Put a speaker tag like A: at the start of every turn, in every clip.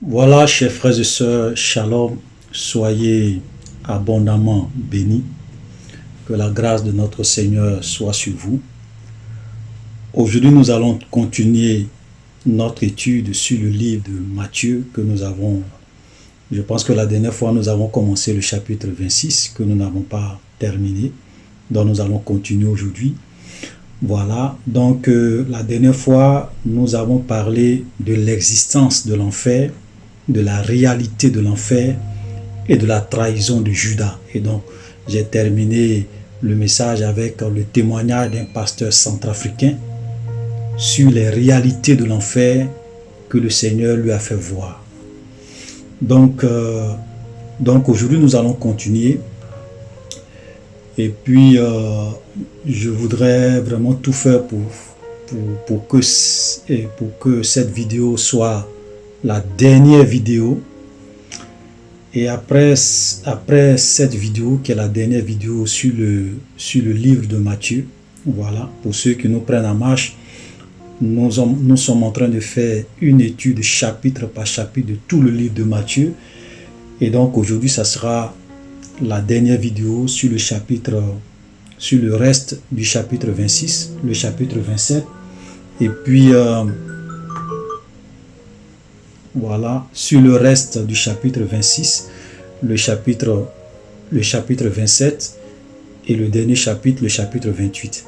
A: Voilà, chers frères et sœurs, shalom, soyez abondamment bénis, que la grâce de notre Seigneur soit sur vous. Aujourd'hui, nous allons continuer notre étude sur le livre de Matthieu que nous avons, je pense que la dernière fois, nous avons commencé le chapitre 26 que nous n'avons pas terminé, donc nous allons continuer aujourd'hui. Voilà, donc la dernière fois, nous avons parlé de l'existence de l'enfer, de la réalité de l'enfer et de la trahison de Judas. Et donc, j'ai terminé le message avec le témoignage d'un pasteur centrafricain sur les réalités de l'enfer que le Seigneur lui a fait voir. Donc aujourd'hui, nous allons continuer. Et puis, je voudrais vraiment tout faire pour que cette vidéo soit la dernière vidéo. Et après cette vidéo, qui est la dernière vidéo sur le livre de Matthieu, voilà, pour ceux qui nous prennent en marche, nous sommes en train de faire une étude chapitre par chapitre de tout le livre de Matthieu. Et donc aujourd'hui, ça sera la dernière vidéo sur le chapitre, sur le reste du chapitre 26, le chapitre 27. Et puis, voilà, sur le reste du chapitre 26, le chapitre 27 et le dernier chapitre, le chapitre 28.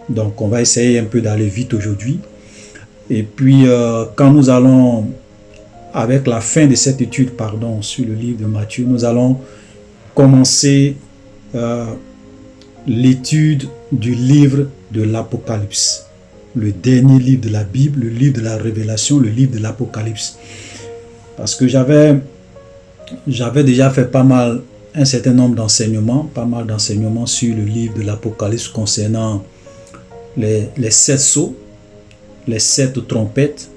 A: Donc, on va essayer un peu d'aller vite aujourd'hui. Et puis, quand nous allons, avec la fin de cette étude, pardon, sur le livre de Matthieu, nous allons commencer l'étude du livre de l'Apocalypse. Le dernier livre de la Bible, le livre de la Révélation, le livre de l'Apocalypse. Parce que j'avais déjà fait un certain nombre d'enseignements, sur le livre de l'Apocalypse concernant les 7 sceaux, les 7 trompettes,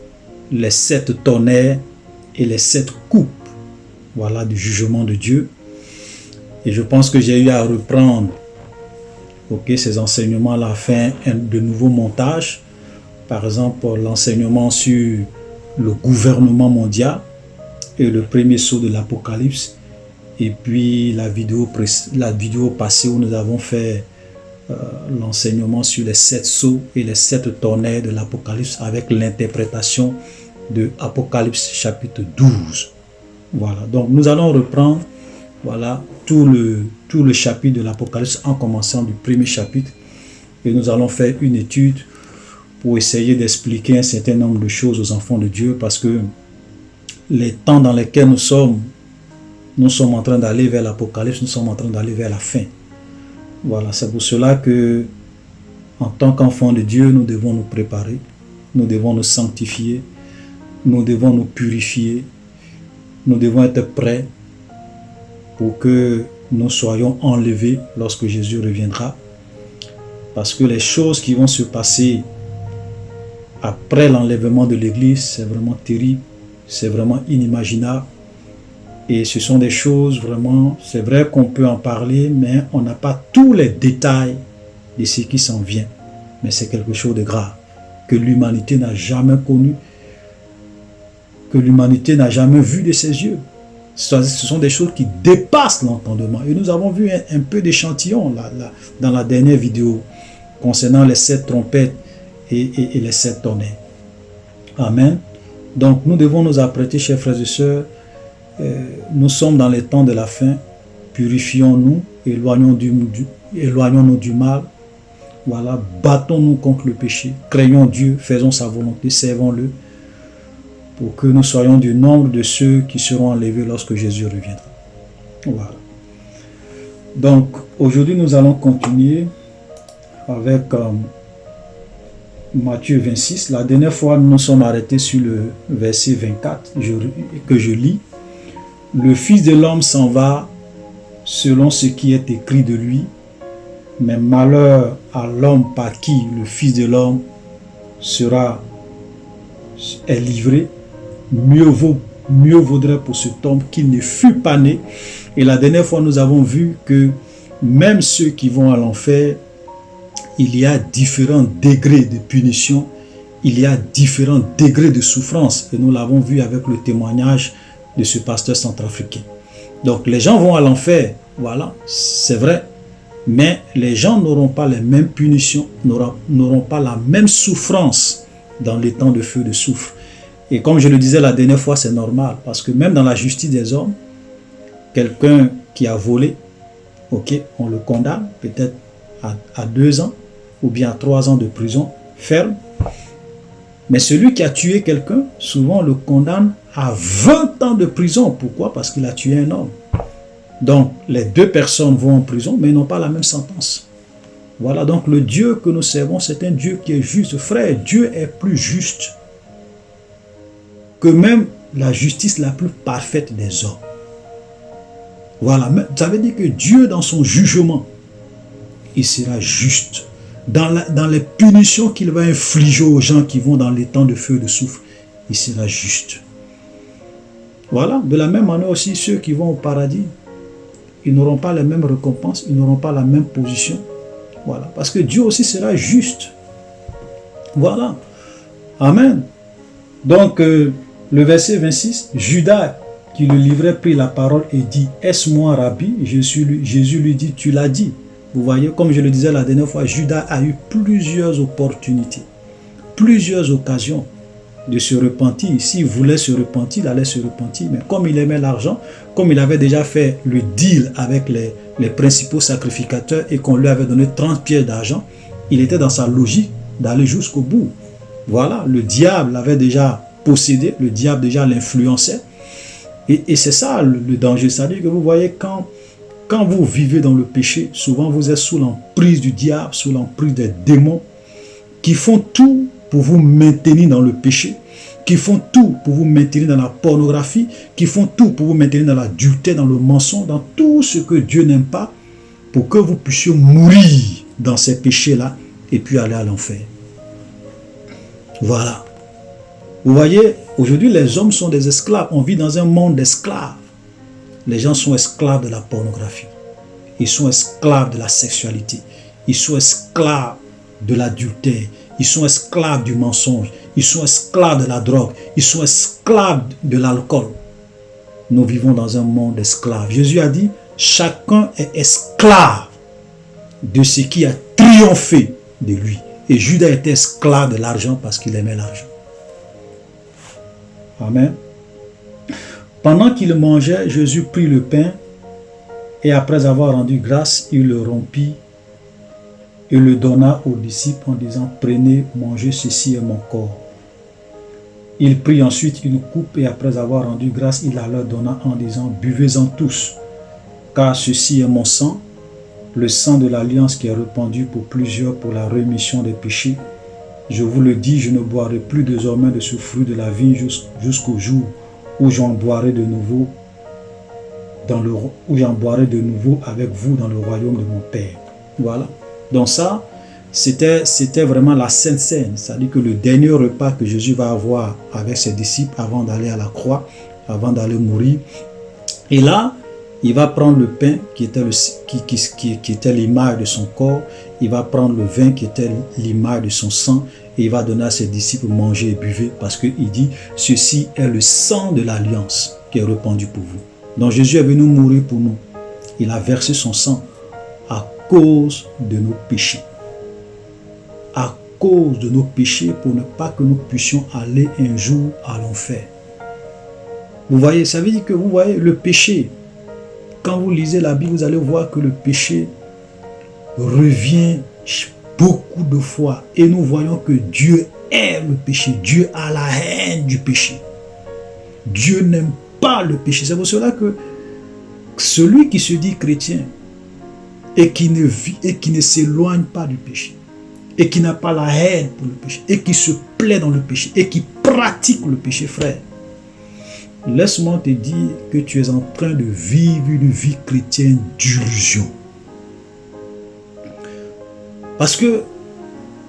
A: les 7 tonnerres et les 7 coupes, voilà, du jugement de Dieu. Et je pense que j'ai eu à reprendre ces enseignements-là, à faire de nouveaux montages. Par exemple, l'enseignement sur le gouvernement mondial et le premier sceau de l'Apocalypse. Et puis la vidéo passée où nous avons fait l'enseignement sur les 7 sceaux et les 7 tonnerres de l'Apocalypse avec l'interprétation de Apocalypse chapitre 12. Voilà, donc nous allons reprendre, voilà, tout le chapitre de l'Apocalypse en commençant du premier chapitre, et nous allons faire une étude pour essayer d'expliquer un certain nombre de choses aux enfants de Dieu, parce que les temps dans lesquels nous sommes en train d'aller vers l'Apocalypse, nous sommes en train d'aller vers la fin. Voilà, c'est pour cela que, en tant qu'enfants de Dieu, nous devons nous préparer, nous devons nous sanctifier, nous devons nous purifier, nous devons être prêts pour que nous soyons enlevés lorsque Jésus reviendra. Parce que les choses qui vont se passer après l'enlèvement de l'Église, c'est vraiment terrible, c'est vraiment inimaginable. Et ce sont des choses vraiment, c'est vrai qu'on peut en parler, mais on n'a pas tous les détails de ce qui s'en vient. Mais c'est quelque chose de grave, que l'humanité n'a jamais connu, que l'humanité n'a jamais vu de ses yeux. Ce sont des choses qui dépassent l'entendement. Et nous avons vu un peu d'échantillon dans la dernière vidéo concernant les 7 trompettes et les 7 tonnerres. Amen. Donc nous devons nous apprêter, chers frères et sœurs. Nous sommes dans les temps de la fin. Purifions-nous, éloignons-nous du mal. Voilà, battons-nous contre le péché. Craignons Dieu, faisons sa volonté, servons-le, pour que nous soyons du nombre de ceux qui seront enlevés lorsque Jésus reviendra. Voilà. Donc, aujourd'hui, nous allons continuer avec Matthieu 26. La dernière fois, nous nous sommes arrêtés sur le verset 24, que je lis. Le Fils de l'homme s'en va selon ce qui est écrit de lui, mais malheur à l'homme par qui le Fils de l'homme est livré. Mieux vaudrait pour cet homme qu'il ne fût pas né. Et la dernière fois, nous avons vu que même ceux qui vont à l'enfer, il y a différents degrés de punition, il y a différents degrés de souffrance. Et nous l'avons vu avec le témoignage de ce pasteur centrafricain. Donc les gens vont à l'enfer, voilà, c'est vrai, mais les gens n'auront pas les mêmes punitions, n'auront pas la même souffrance dans les temps de feu, de soufre. Et comme je le disais la dernière fois, c'est normal, parce que même dans la justice des hommes, quelqu'un qui a volé, ok, on le condamne peut-être à 2 ans ou bien à 3 ans de prison ferme. Mais celui qui a tué quelqu'un, souvent on le condamne à 20 ans de prison. Pourquoi? Parce qu'il a tué un homme. Donc les 2 personnes vont en prison, mais ils n'ont pas la même sentence. Voilà, donc le Dieu que nous servons, c'est un Dieu qui est juste. Frère, Dieu est plus juste que même la justice la plus parfaite des hommes. Voilà, ça veut dire que Dieu, dans son jugement, il sera juste. Dans les punitions qu'il va infliger aux gens qui vont dans les temps de feu et de soufre, il sera juste. Voilà, de la même manière aussi, ceux qui vont au paradis, ils n'auront pas les mêmes récompenses, ils n'auront pas la même position. Voilà, parce que Dieu aussi sera juste. Voilà. Amen. Donc, le verset 26, Judas qui le livrait prit la parole et dit, est-ce moi, Rabbi? Jésus lui dit, tu l'as dit. Vous voyez, comme je le disais la dernière fois, Judas a eu plusieurs opportunités, plusieurs occasions de se repentir. S'il voulait se repentir, il allait se repentir. Mais comme il aimait l'argent, comme il avait déjà fait le deal avec les principaux sacrificateurs et qu'on lui avait donné 30 pièces d'argent, il était dans sa logique d'aller jusqu'au bout. Voilà, le diable l'avait déjà possédé, le diable déjà l'influençait. Et c'est ça le danger. C'est-à-dire que vous voyez, quand vous vivez dans le péché, souvent vous êtes sous l'emprise du diable, sous l'emprise des démons, qui font tout pour vous maintenir dans le péché, qui font tout pour vous maintenir dans la pornographie, qui font tout pour vous maintenir dans l'adultère, dans le mensonge, dans tout ce que Dieu n'aime pas, pour que vous puissiez mourir dans ces péchés-là et puis aller à l'enfer. Voilà. Vous voyez, aujourd'hui les hommes sont des esclaves. On vit dans un monde d'esclaves. Les gens sont esclaves de la pornographie. Ils sont esclaves de la sexualité. Ils sont esclaves de l'adultère. Ils sont esclaves du mensonge. Ils sont esclaves de la drogue. Ils sont esclaves de l'alcool. Nous vivons dans un monde d'esclaves. Jésus a dit, chacun est esclave de ce qui a triomphé de lui. Et Judas était esclave de l'argent parce qu'il aimait l'argent. Amen. Pendant qu'il mangeait, Jésus prit le pain et après avoir rendu grâce, il le rompit et le donna aux disciples en disant, prenez, mangez, ceci est mon corps. Il prit ensuite une coupe et après avoir rendu grâce, il la leur donna en disant, buvez-en tous, car ceci est mon sang, le sang de l'alliance qui est répandu pour plusieurs pour la rémission des péchés. Je vous le dis, je ne boirai plus désormais de ce fruit de la vigne jusqu'au jour où j'en boirai de nouveau avec vous dans le royaume de mon Père. Voilà. Donc ça, c'était vraiment la Sainte Seine. C'est-à-dire que le dernier repas que Jésus va avoir avec ses disciples avant d'aller à la croix, avant d'aller mourir. Et là, il va prendre le pain qui était l'image de son corps. Il va prendre le vin qui était l'image de son sang. Et il va donner à ses disciples manger et buvez. Parce qu'il dit, ceci est le sang de l'alliance qui est répandu pour vous. Donc Jésus est venu mourir pour nous. Il a versé son sang à cause de nos péchés. À cause de nos péchés pour ne pas que nous puissions aller un jour à l'enfer. Vous voyez, ça veut dire que vous voyez le péché. Quand vous lisez la Bible, vous allez voir que le péché revient beaucoup de fois. Et nous voyons que Dieu est le péché. Dieu a la haine du péché. Dieu n'aime pas le péché. C'est pour cela que celui qui se dit chrétien et qui ne s'éloigne pas du péché, et qui n'a pas la haine pour le péché, et qui se plaît dans le péché, et qui pratique le péché, frère, laisse-moi te dire que tu es en train de vivre une vie chrétienne d'illusion. Parce que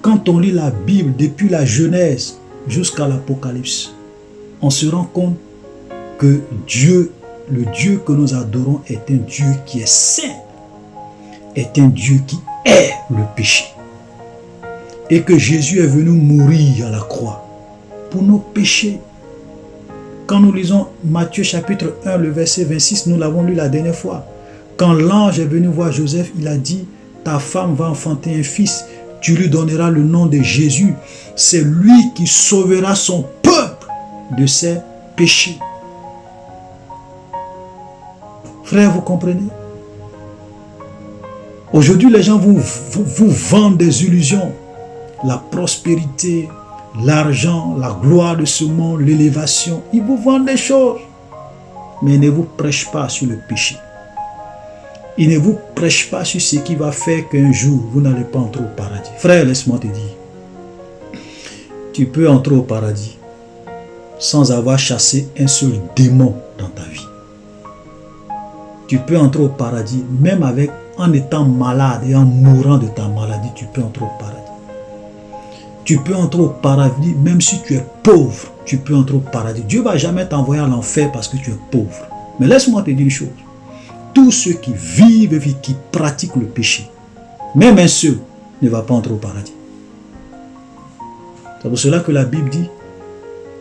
A: quand on lit la Bible depuis la Genèse jusqu'à l'Apocalypse, on se rend compte que Dieu, le Dieu que nous adorons, est un Dieu qui est saint, est un Dieu qui est le péché. Et que Jésus est venu mourir à la croix pour nos péchés. Quand nous lisons Matthieu chapitre 1, le verset 26, nous l'avons lu la dernière fois. Quand l'ange est venu voir Joseph, il a dit, ta femme va enfanter un fils, tu lui donneras le nom de Jésus. C'est lui qui sauvera son peuple de ses péchés. Frère, vous comprenez? Aujourd'hui, les gens vous vendent des illusions. La prospérité, l'argent, la gloire de ce monde, l'élévation. Ils vous vendent des choses. Mais ils ne vous prêchent pas sur le péché. Ils ne vous prêchent pas sur ce qui va faire qu'un jour, vous n'allez pas entrer au paradis. Frère, laisse-moi te dire. Tu peux entrer au paradis sans avoir chassé un seul démon dans ta vie. Tu peux entrer au paradis même en étant malade et en mourant de ta maladie, tu peux entrer au paradis. Tu peux entrer au paradis même si tu es pauvre, tu peux entrer au paradis. Dieu ne va jamais t'envoyer à l'enfer parce que tu es pauvre. Mais laisse-moi te dire une chose. Tous ceux qui vivent et qui pratiquent le péché, même un seul, ne va pas entrer au paradis. C'est pour cela que la Bible dit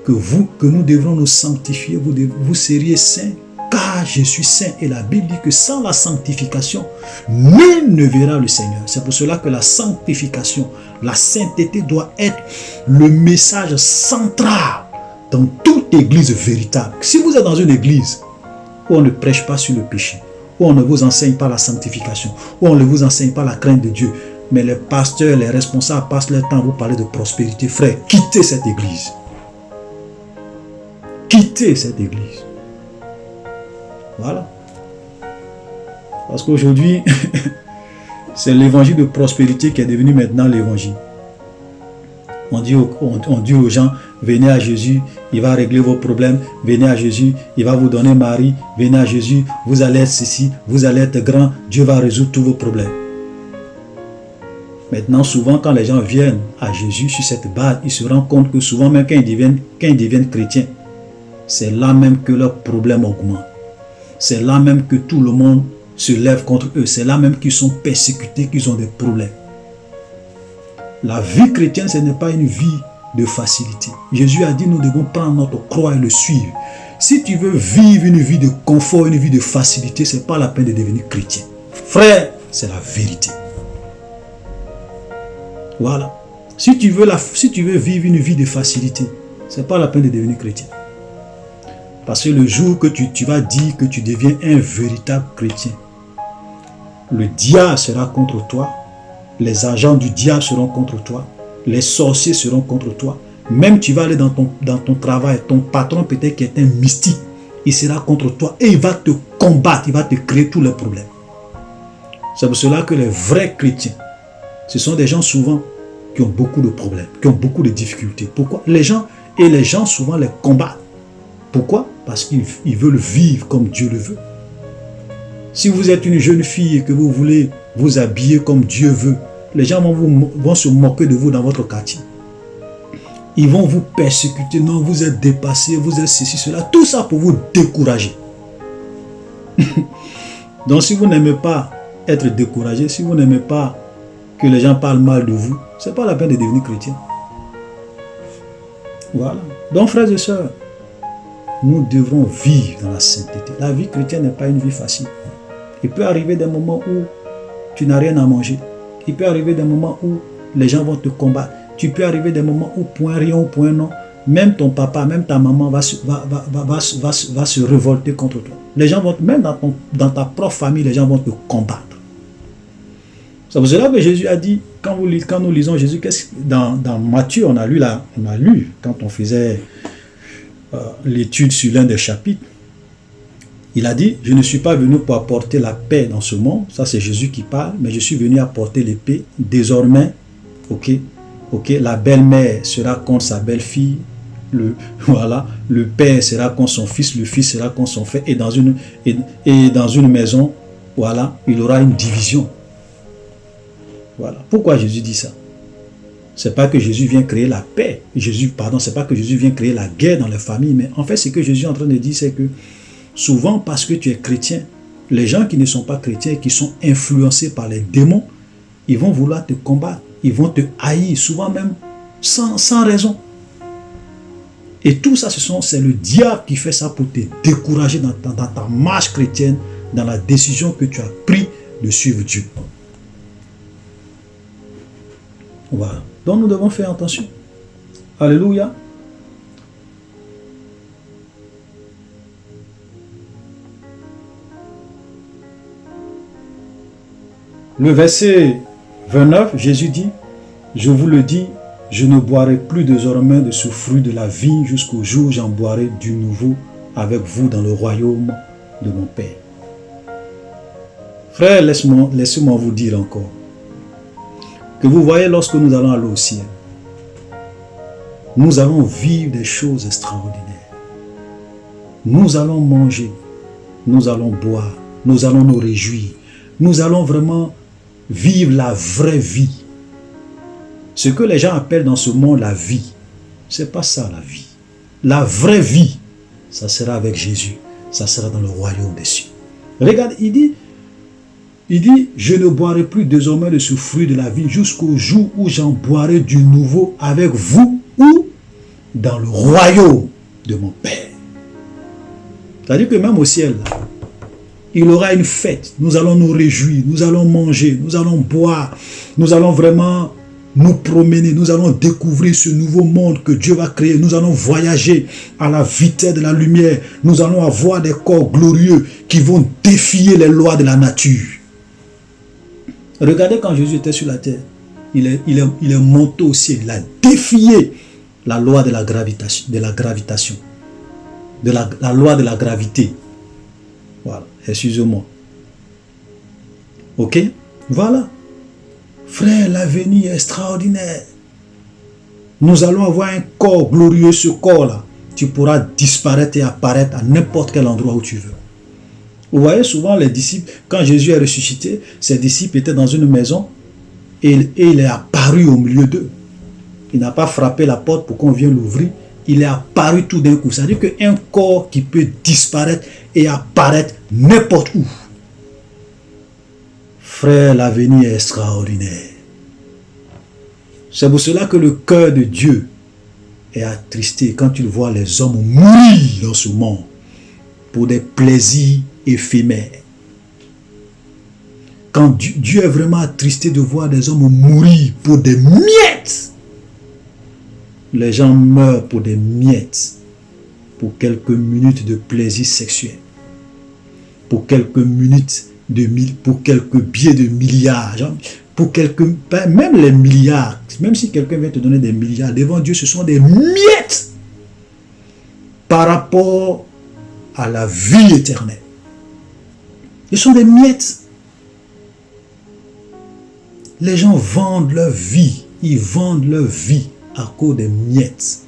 A: que nous devrons nous sanctifier, vous seriez saints, car je suis saint. Et la Bible dit que sans la sanctification, nul ne verra le Seigneur. C'est pour cela que la sanctification, la sainteté doit être le message central dans toute église véritable. Si vous êtes dans une église où on ne prêche pas sur le péché, où on ne vous enseigne pas la sanctification, où on ne vous enseigne pas la crainte de Dieu, mais les pasteurs, les responsables passent leur temps à vous parler de prospérité, frère, quittez cette église. Quittez cette église. Voilà. Parce qu'aujourd'hui, c'est l'évangile de prospérité qui est devenu maintenant l'évangile. On dit aux gens, venez à Jésus, il va régler vos problèmes. Venez à Jésus, il va vous donner mari. Venez à Jésus, vous allez être ceci, vous allez être grand. Dieu va résoudre tous vos problèmes. Maintenant, souvent, quand les gens viennent à Jésus sur cette base, ils se rendent compte que souvent, même quand ils deviennent chrétiens, c'est là même que leurs problèmes augmentent. C'est là même que tout le monde se lève contre eux. C'est là même qu'ils sont persécutés, qu'ils ont des problèmes. La vie chrétienne, ce n'est pas une vie de facilité. Jésus a dit, nous devons prendre notre croix et le suivre. Si tu veux vivre une vie de confort, une vie de facilité, ce n'est pas la peine de devenir chrétien. Frère, c'est la vérité. Voilà. Si tu veux vivre une vie de facilité, ce n'est pas la peine de devenir chrétien. Parce que le jour que tu vas dire que tu deviens un véritable chrétien, le diable sera contre toi, les agents du diable seront contre toi, les sorciers seront contre toi. Même tu vas aller dans ton travail, ton patron peut-être qui est un mystique, il sera contre toi et il va te combattre, il va te créer tous les problèmes. C'est pour cela que les vrais chrétiens, ce sont des gens souvent qui ont beaucoup de problèmes, qui ont beaucoup de difficultés. Pourquoi? Les gens souvent les combattent. Pourquoi? Parce qu'ils veulent vivre comme Dieu le veut. Si vous êtes une jeune fille et que vous voulez vous habiller comme Dieu veut, les gens vont se moquer de vous dans votre quartier. Ils vont vous persécuter. Non, vous êtes dépassé, vous êtes ceci, cela. Tout ça pour vous décourager. Donc si vous n'aimez pas être découragé, si vous n'aimez pas que les gens parlent mal de vous, ce n'est pas la peine de devenir chrétien. Voilà. Donc frères et sœurs, nous devrons vivre dans la sainteté. La vie chrétienne n'est pas une vie facile. Il peut arriver des moments où tu n'as rien à manger. Il peut arriver des moments où les gens vont te combattre. Tu peux arriver des moments où point rien ou point non, même ton papa, même ta maman va se révolter contre toi. Les gens vont, même dans ta propre famille, les gens vont te combattre. C'est pour cela que Jésus a dit, quand nous lisons Jésus, dans Matthieu, on a lu, quand on faisait l'étude sur l'un des chapitres, il a dit, je ne suis pas venu pour apporter la paix dans ce monde, ça c'est Jésus qui parle, mais je suis venu apporter l'épée. Désormais, la belle-mère sera contre sa belle-fille, le père sera contre son fils, le fils sera contre son frère, et dans une maison, voilà, il y aura une division. Voilà. Pourquoi Jésus dit ça? C'est pas que Jésus vient créer la paix. C'est pas que Jésus vient créer la guerre dans les familles, mais en fait, ce que Jésus est en train de dire, c'est que souvent, parce que tu es chrétien, les gens qui ne sont pas chrétiens et qui sont influencés par les démons, ils vont vouloir te combattre, ils vont te haïr, souvent même sans raison. Et tout ça, c'est le diable qui fait ça pour te décourager dans ta marche chrétienne, dans la décision que tu as prise de suivre Dieu. Voilà. Donc nous devons faire attention. Alléluia. Le verset 29, Jésus dit, « Je vous le dis, je ne boirai plus désormais de ce fruit de la vigne jusqu'au jour où j'en boirai du nouveau avec vous dans le royaume de mon Père. » Frère, laissez-moi vous dire encore que vous voyez, lorsque nous allons aller au ciel, nous allons vivre des choses extraordinaires. Nous allons manger, nous allons boire, nous allons nous réjouir, nous allons vraiment vivre la vraie vie. Ce que les gens appellent dans ce monde la vie, ce n'est pas ça la vie. La vraie vie, ça sera avec Jésus, ça sera dans le royaume des cieux. Regarde, il dit, je ne boirai plus désormais de ce fruit de la vie jusqu'au jour où j'en boirai du nouveau avec vous ou dans le royaume de mon Père. C'est-à-dire que même au ciel, là, il aura une fête, nous allons nous réjouir, nous allons manger, nous allons boire, nous allons vraiment nous promener, nous allons découvrir ce nouveau monde que Dieu va créer, nous allons voyager à la vitesse de la lumière, nous allons avoir des corps glorieux qui vont défier les lois de la nature. Regardez quand Jésus était sur la terre, il est monté au ciel, il a défié la loi de la gravitation, la loi de la gravité. Voilà, excusez-moi. Ok? Voilà. Frère, l'avenir est extraordinaire. Nous allons avoir un corps glorieux, ce corps-là. Tu pourras disparaître et apparaître à n'importe quel endroit où tu veux. Vous voyez souvent les disciples, quand Jésus est ressuscité, ses disciples étaient dans une maison et il est apparu au milieu d'eux. Il n'a pas frappé la porte pour qu'on vienne l'ouvrir. Il est apparu tout d'un coup. C'est-à-dire qu'un corps qui peut disparaître et apparaître n'importe où. Frère, l'avenir est extraordinaire. C'est pour cela que le cœur de Dieu est attristé quand il voit les hommes mourir dans ce monde pour des plaisirs éphémères. Quand Dieu est vraiment attristé de voir des hommes mourir pour des miettes. Les gens meurent pour des miettes, pour quelques minutes de plaisir sexuel, pour quelques minutes pour quelques billets de milliards, pour quelques, même les milliards, même si quelqu'un vient te donner des milliards, devant Dieu, ce sont des miettes par rapport à la vie éternelle. Ce sont des miettes. Les gens vendent leur vie, ils vendent leur vie à cause des miettes,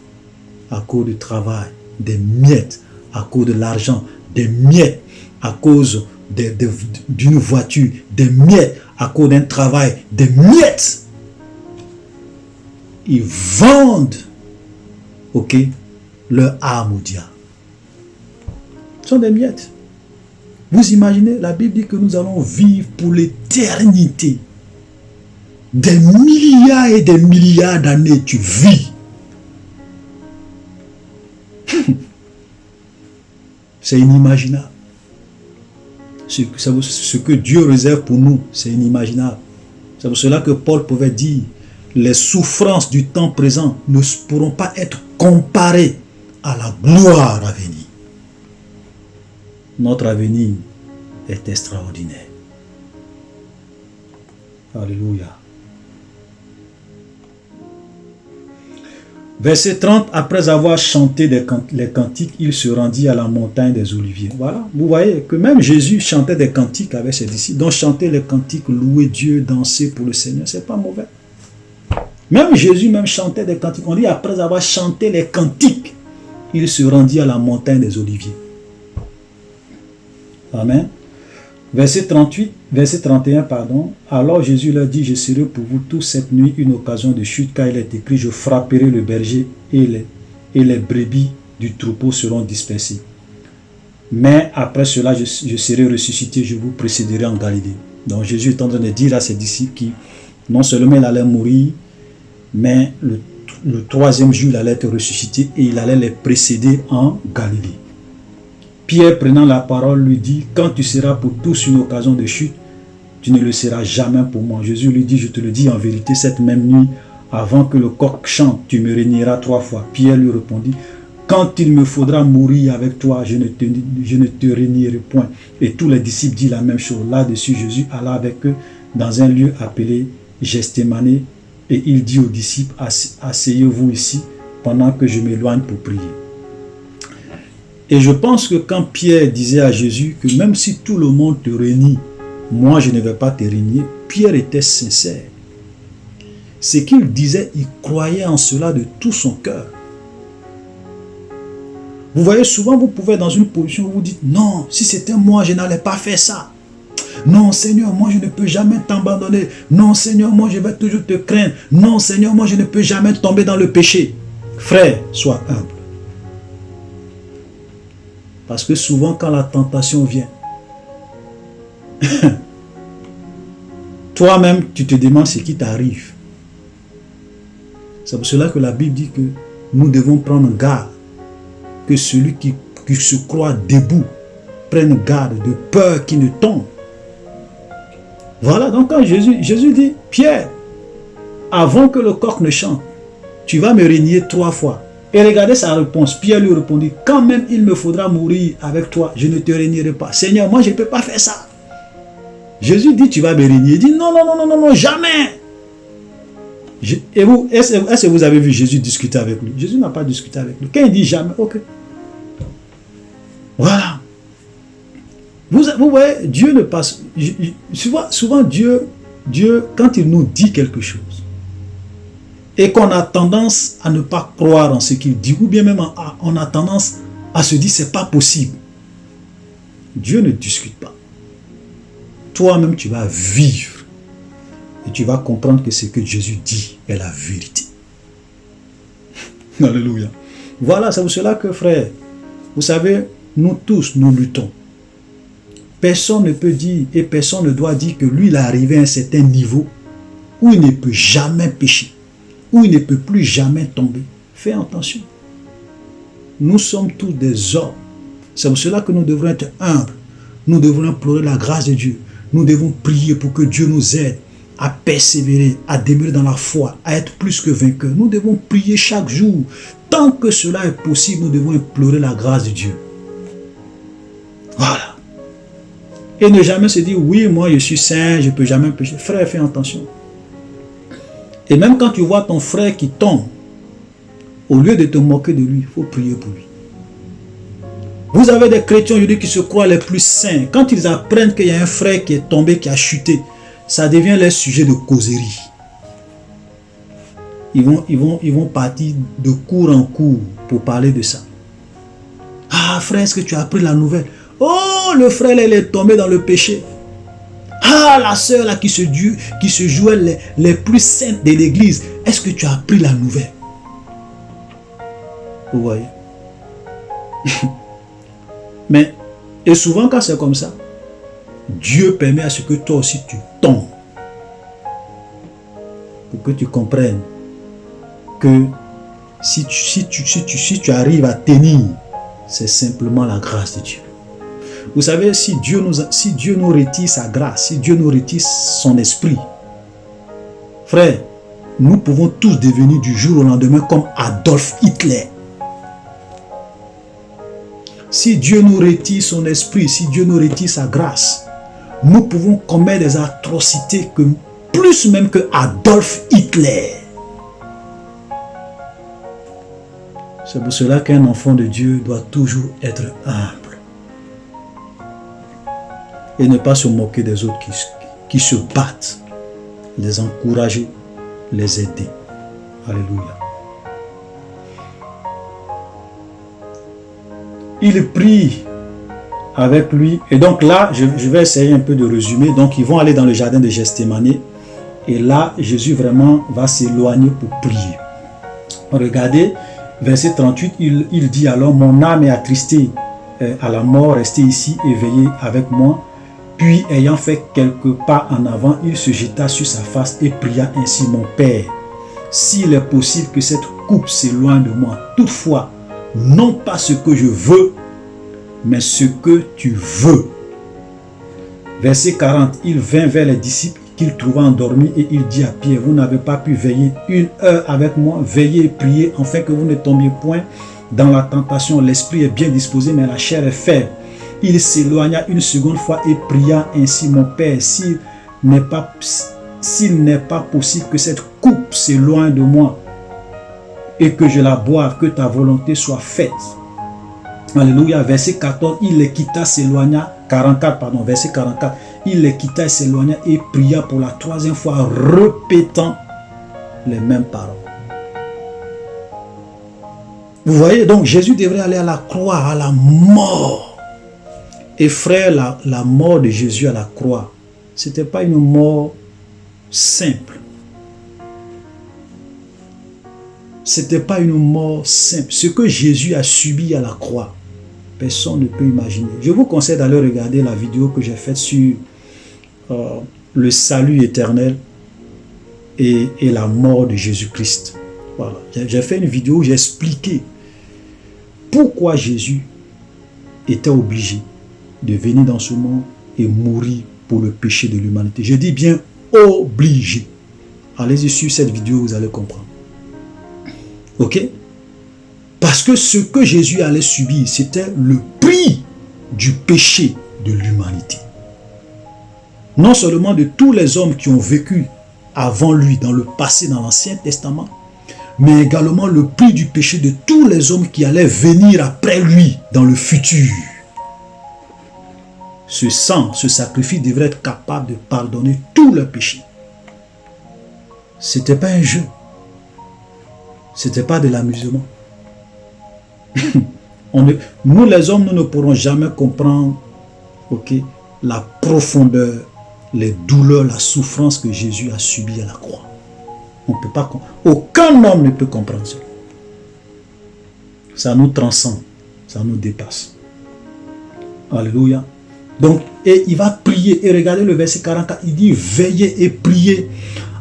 A: à cause du travail, des miettes, à cause de l'argent, des miettes, à cause d'une voiture, des miettes, à cause d'un travail, des miettes. Ils vendent, ok, leur âme au diable. Ce sont des miettes. Vous imaginez, la Bible dit que nous allons vivre pour l'éternité. Des milliards et des milliards d'années, tu vis. C'est inimaginable. Ce que Dieu réserve pour nous, c'est inimaginable. C'est pour cela que Paul pouvait dire, les souffrances du temps présent ne pourront pas être comparées à la gloire à venir. Notre avenir est extraordinaire. Alléluia. Verset 30, après avoir chanté les cantiques, il se rendit à la montagne des Oliviers. Voilà, vous voyez que même Jésus chantait des cantiques avec ses disciples. Donc chanter les cantiques, louer Dieu, danser pour le Seigneur, c'est pas mauvais. Même Jésus même chantait des cantiques. On dit après avoir chanté les cantiques, il se rendit à la montagne des Oliviers. Amen. Verset 31, pardon. Alors Jésus leur dit, je serai pour vous toute cette nuit une occasion de chute, car il est écrit, je frapperai le berger et les brebis du troupeau seront dispersées. Mais après cela, je serai ressuscité, je vous précéderai en Galilée. Donc Jésus est en train de dire à ses disciples qui, non seulement il allait mourir, mais le troisième jour, il allait être ressuscité et il allait les précéder en Galilée. Pierre, prenant la parole, lui dit, quand tu seras pour tous une occasion de chute, tu ne le seras jamais pour moi. Jésus lui dit, je te le dis en vérité, cette même nuit, avant que le coq chante, tu me régneras 3 fois. Pierre lui répondit, quand il me faudra mourir avec toi, je ne te régnerai point. Et tous les disciples disent la même chose. Là-dessus, Jésus alla avec eux dans un lieu appelé Gethsémani, et il dit aux disciples, asseyez-vous ici pendant que je m'éloigne pour prier. Et je pense que quand Pierre disait à Jésus que même si tout le monde te réunit, moi je ne vais pas te régner, Pierre était sincère. Ce qu'il disait, il croyait en cela de tout son cœur. Vous voyez, souvent vous pouvez être dans une position où vous dites, non, si c'était moi, je n'allais pas faire ça. Non, Seigneur, moi je ne peux jamais t'abandonner. Non, Seigneur, moi je vais toujours te craindre. Non, Seigneur, moi je ne peux jamais tomber dans le péché. Frère, sois humble. Parce que souvent quand la tentation vient, toi-même tu te demandes ce qui t'arrive. C'est pour cela que la Bible dit que nous devons prendre garde, que celui qui se croit debout prenne garde de peur qu'il ne tombe. Voilà, donc quand Jésus dit, Pierre, avant que le coq ne chante, tu vas me régner 3 fois. Et regardez sa réponse. Pierre lui répondit, quand même il me faudra mourir avec toi, je ne te régnerai pas. Seigneur, moi je ne peux pas faire ça. Jésus dit, tu vas me régner. Il dit, non, non, non, non, non, non, jamais. Et vous, est-ce que vous avez vu Jésus discuter avec lui? Jésus n'a pas discuté avec lui. Quand il dit jamais, ok. Voilà. Vous voyez, Dieu ne passe... Souvent Dieu, quand il nous dit quelque chose, et qu'on a tendance à ne pas croire en ce qu'il dit, ou bien même on a tendance à se dire c'est pas possible. Dieu ne discute pas. Toi-même, tu vas vivre et tu vas comprendre que ce que Jésus dit est la vérité. Alléluia. Voilà, c'est pour cela que, frère, vous savez, nous tous, nous luttons. Personne ne peut dire et personne ne doit dire que lui, il est arrivé à un certain niveau où il ne peut jamais pécher, où il ne peut plus jamais tomber. Fais attention. Nous sommes tous des hommes. C'est pour cela que nous devons être humbles. Nous devons implorer la grâce de Dieu. Nous devons prier pour que Dieu nous aide à persévérer, à demeurer dans la foi, à être plus que vainqueurs. Nous devons prier chaque jour. Tant que cela est possible, nous devons implorer la grâce de Dieu. Voilà. Et ne jamais se dire, oui, moi je suis saint, je ne peux jamais pécher. Frère, fais attention. Et même quand tu vois ton frère qui tombe, au lieu de te moquer de lui, il faut prier pour lui. Vous avez des chrétiens aujourd'hui qui se croient les plus saints. Quand ils apprennent qu'il y a un frère qui est tombé, qui a chuté, ça devient leur sujet de causerie. Ils vont partir de cours en cours pour parler de ça. Ah frère, est-ce que tu as appris la nouvelle? Oh, le frère, elle est tombé dans le péché. Ah, la sœur là qui se jouait les plus saintes de l'église. Est-ce que tu as appris la nouvelle? Vous voyez? Mais, et souvent quand c'est comme ça, Dieu permet à ce que toi aussi tu tombes. Pour que tu comprennes que si tu arrives à tenir, c'est simplement la grâce de Dieu. Vous savez, si Dieu nous retire sa grâce, si Dieu nous retire son esprit, frère, nous pouvons tous devenir du jour au lendemain comme Adolf Hitler. Si Dieu nous retire son esprit, si Dieu nous retire sa grâce, nous pouvons commettre des atrocités plus même que Adolf Hitler. C'est pour cela qu'un enfant de Dieu doit toujours être humble. Et ne pas se moquer des autres qui se battent. Les encourager, les aider. Alléluia. Il prie avec lui. Et donc là, je vais essayer un peu de résumer. Donc ils vont aller dans le jardin de Gethsémani. Et là, Jésus vraiment va s'éloigner pour prier. Regardez, verset 38, il dit alors, mon âme est attristée à la mort, restez ici et veillez avec moi. Puis, ayant fait quelques pas en avant, il se jeta sur sa face et pria ainsi, mon Père, s'il est possible que cette coupe s'éloigne de moi. Toutefois, non pas ce que je veux, mais ce que tu veux. Verset 40, il vint vers les disciples qu'il trouva endormis et il dit à Pierre, vous n'avez pas pu veiller 1 heure avec moi, veillez et priez, afin que vous ne tombiez point dans la tentation. L'esprit est bien disposé, mais la chair est faible. Il s'éloigna une seconde fois et pria ainsi, mon Père, s'il n'est pas possible que cette coupe s'éloigne de moi et que je la boive, que ta volonté soit faite. Alléluia. Verset 14, il les quitta, s'éloigna. 44, pardon, verset 44. Il les quitta et s'éloigna et pria pour la 3e fois, répétant les mêmes paroles. Vous voyez, donc Jésus devrait aller à la croix, à la mort. Et frère, la mort de Jésus à la croix, ce n'était pas une mort simple. Ce n'était pas une mort simple. Ce que Jésus a subi à la croix, personne ne peut imaginer. Je vous conseille d'aller regarder la vidéo que j'ai faite sur le salut éternel et la mort de Jésus-Christ. Voilà. J'ai fait une vidéo où j'ai expliqué pourquoi Jésus était obligé de venir dans ce monde et mourir pour le péché de l'humanité. Je dis bien obligé. Allez-y sur cette vidéo, vous allez comprendre. Ok? Parce que ce que Jésus allait subir, c'était le prix du péché de l'humanité. Non seulement de tous les hommes qui ont vécu avant lui, dans le passé, dans l'Ancien Testament, mais également le prix du péché de tous les hommes qui allaient venir après lui, dans le futur. Ce sang, ce sacrifice devrait être capable de pardonner tous leurs péchés. Ce n'était pas un jeu. Ce n'était pas de l'amusement. Nous les hommes, nous ne pourrons jamais comprendre la profondeur, les douleurs, la souffrance que Jésus a subie à la croix. On peut pas, aucun homme ne peut comprendre ça. Ça nous transcende, ça nous dépasse. Alléluia. Donc, et il va prier. Et regardez le verset 44, il dit, veillez et priez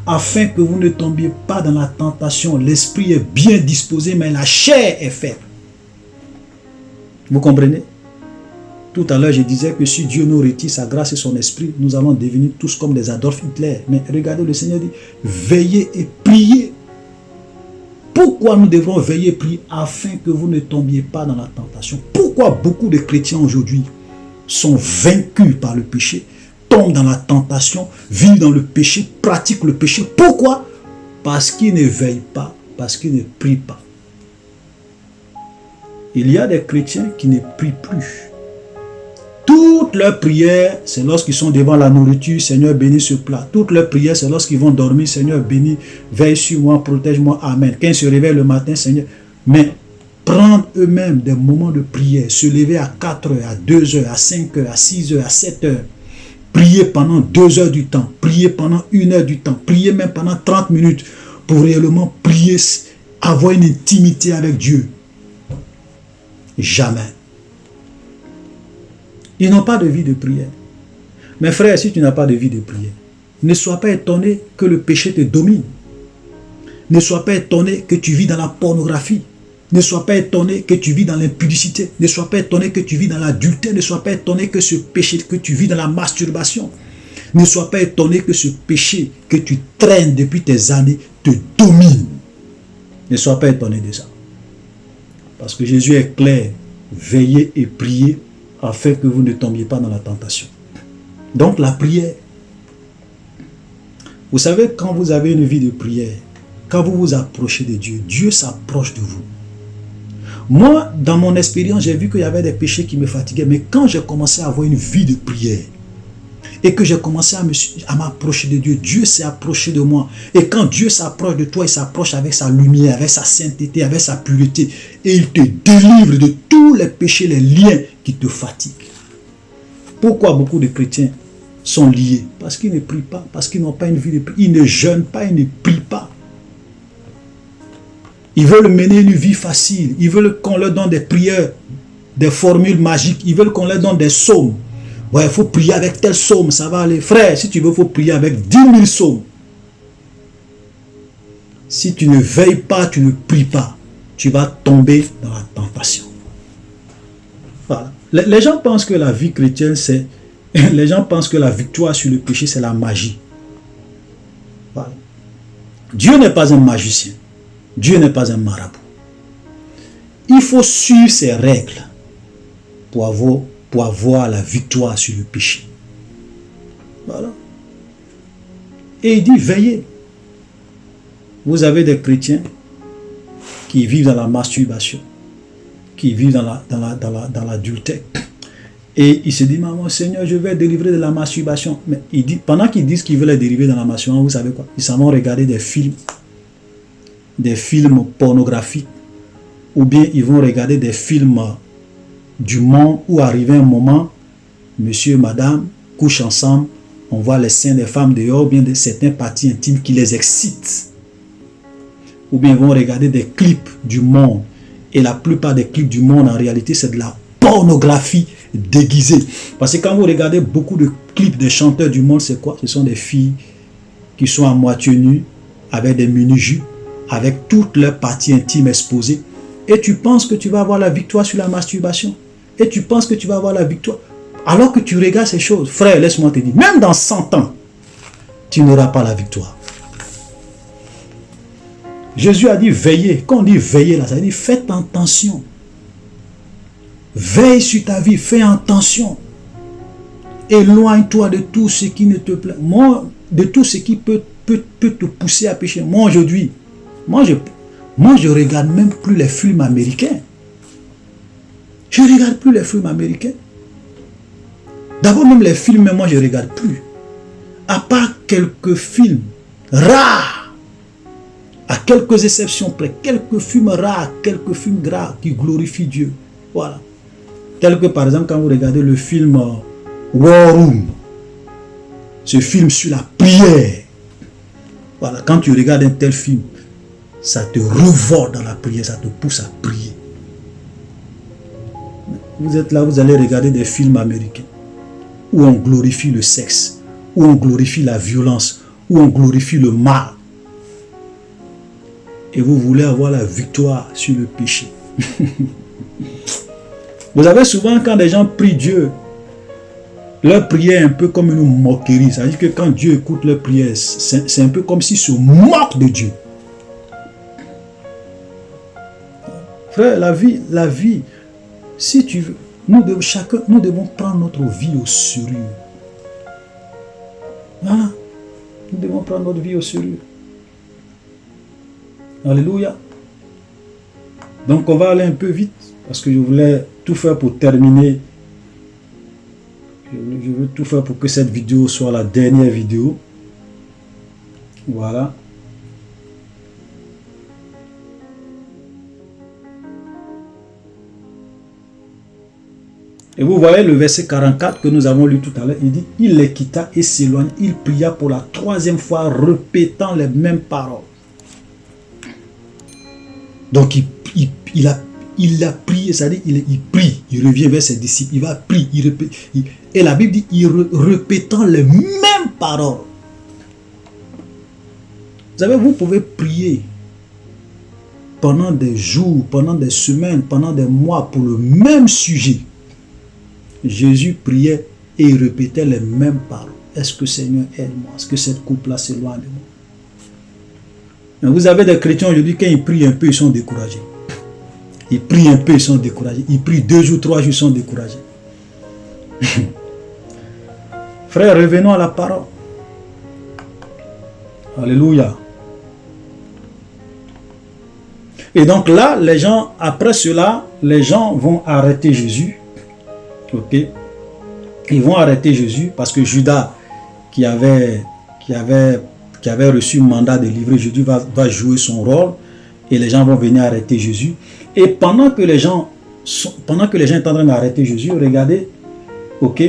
A: afin que vous ne tombiez pas dans la tentation. L'esprit est bien disposé, mais la chair est faible. Vous comprenez? Tout à l'heure, je disais que si Dieu nous retire sa grâce et son esprit, nous allons devenir tous comme des Adolf Hitler. Mais regardez, le Seigneur dit, veillez et priez. Pourquoi nous devrons veiller et prier? Afin que vous ne tombiez pas dans la tentation. Pourquoi beaucoup de chrétiens aujourd'hui sont vaincus par le péché, tombent dans la tentation, vivent dans le péché, pratiquent le péché? Pourquoi? Parce qu'ils ne veillent pas, parce qu'ils ne prient pas. Il y a des chrétiens qui ne prient plus. Toutes leurs prières, c'est lorsqu'ils sont devant la nourriture, Seigneur bénis ce plat. Toutes leurs prières, c'est lorsqu'ils vont dormir, Seigneur bénis, veille sur moi, protège-moi, Amen. Quand ils se réveillent le matin, Seigneur. Mais prendre eux-mêmes des moments de prière, se lever à 4 heures, à 2 heures, à 5 heures, à 6 heures, à 7 heures, prier pendant 2 heures du temps, prier pendant 1 heure du temps, prier même pendant 30 minutes pour réellement prier, avoir une intimité avec Dieu. Jamais. Ils n'ont pas de vie de prière. Mes frères, si tu n'as pas de vie de prière, ne sois pas étonné que le péché te domine. Ne sois pas étonné que tu vis dans la pornographie. Ne sois pas étonné que tu vis dans l'impudicité. Ne sois pas étonné que tu vis dans l'adultère. Ne sois pas étonné que ce péché, que tu vis dans la masturbation. Ne sois pas étonné que ce péché que tu traînes depuis tes années te domine. Ne sois pas étonné de ça. Parce que Jésus est clair. Veillez et priez afin que vous ne tombiez pas dans la tentation. Donc la prière. Vous savez, quand vous avez une vie de prière, quand vous vous approchez de Dieu, Dieu s'approche de vous. Moi, dans mon expérience, j'ai vu qu'il y avait des péchés qui me fatiguaient. Mais quand j'ai commencé à avoir une vie de prière et que j'ai commencé à m'approcher de Dieu, Dieu s'est approché de moi. Et quand Dieu s'approche de toi, il s'approche avec sa lumière, avec sa sainteté, avec sa pureté. Et il te délivre de tous les péchés, les liens qui te fatiguent. Pourquoi beaucoup de chrétiens sont liés? Parce qu'ils ne prient pas, parce qu'ils n'ont pas une vie de prière. Ils ne jeûnent pas, ils ne prient pas. Ils veulent mener une vie facile. Ils veulent qu'on leur donne des prières, des formules magiques. Ils veulent qu'on leur donne des psaumes. Ouais, il faut prier avec tel psaume, ça va aller. Frère, si tu veux, il faut prier avec 10 000 psaumes. Si tu ne veilles pas, tu ne pries pas, tu vas tomber dans la tentation. Voilà. Les gens pensent que la vie chrétienne, c'est... Les gens pensent que la victoire sur le péché, c'est la magie. Voilà. Dieu n'est pas un magicien. Dieu n'est pas un marabout. Il faut suivre ses règles pour avoir la victoire sur le péché. Voilà. Et il dit, veillez. Vous avez des chrétiens qui vivent dans la masturbation, qui vivent dans l'adultère. Et il se dit, maman, Seigneur, je vais délivrer de la masturbation. Mais il dit, pendant qu'ils disent qu'ils veulent les délivrer de la masturbation, vous savez quoi? Ils s'en vont regarder des films pornographiques, ou bien ils vont regarder des films du monde où arrivé un moment, monsieur, madame, couchent ensemble, on voit les seins des femmes dehors, ou bien de certaines parties intimes qui les excitent. Ou bien ils vont regarder des clips du monde. Et la plupart des clips du monde, en réalité, c'est de la pornographie déguisée. Parce que quand vous regardez beaucoup de clips des chanteurs du monde, c'est quoi? Ce sont des filles qui sont à moitié nues, avec des mini-jupes, avec toutes leurs parties intimes exposées. Et tu penses que tu vas avoir la victoire sur la masturbation. Et tu penses que tu vas avoir la victoire. Alors que tu regardes ces choses, frère, laisse-moi te dire, même dans 100 ans, tu n'auras pas la victoire. Jésus a dit veillez. Quand on dit veillez là, ça veut dire faites attention. Veille sur ta vie, fais attention. Éloigne-toi de tout ce qui ne te plaît. Moi, de tout ce qui peut te pousser à pécher. Moi aujourd'hui, moi je regarde même plus les films américains. Je ne regarde plus les films américains. D'abord même les films, moi je ne regarde plus. À part quelques films rares, à quelques exceptions près, quelques films rares, quelques films gras qui glorifient Dieu. Voilà. Tel que par exemple quand vous regardez le film War Room, ce film sur la prière. Voilà, quand tu regardes un tel film, ça te revolte dans la prière, ça te pousse à prier. Vous êtes là, vous allez regarder des films américains où on glorifie le sexe, où on glorifie la violence, où on glorifie le mal. Et vous voulez avoir la victoire sur le péché. Vous avez souvent, quand des gens prient Dieu, leur prière est un peu comme une moquerie. Ça veut dire que quand Dieu écoute leur prière, c'est un peu comme s'ils se moquent de Dieu. Frère, la vie, si tu veux, nous devons prendre notre vie au sérieux. Voilà. Nous devons prendre notre vie au sérieux. Alléluia. Donc on va aller un peu vite, parce que je voulais tout faire pour terminer. Je veux tout faire pour que cette vidéo soit la dernière vidéo. Voilà. Et vous voyez le verset 44 que nous avons lu tout à l'heure. Il dit, il les quitta et s'éloigna. Il pria pour la troisième fois, répétant les mêmes paroles. Donc il a prié, c'est-à-dire il prie, il revient vers ses disciples, il va prier, il répète. Et la Bible dit, il répétant les mêmes paroles. Vous savez, vous pouvez prier pendant des jours, pendant des semaines, pendant des mois pour le même sujet. Jésus priait et il répétait les mêmes paroles. Est-ce que Seigneur aide-moi? Est-ce que cette couple-là s'éloigne de moi? Vous avez des chrétiens aujourd'hui, quand ils prient un peu, ils sont découragés. Ils prient un peu, ils sont découragés. Ils prient 2 jours, 3 jours, ils sont découragés. Frère, revenons à la parole. Alléluia. Et donc là, les gens, après cela, les gens vont arrêter Jésus. Ok. Ils vont arrêter Jésus parce que Judas, qui avait reçu le mandat de livrer Jésus, va jouer son rôle et les gens vont venir arrêter Jésus. Et pendant que les gens sont en train d'arrêter Jésus, regardez, ok,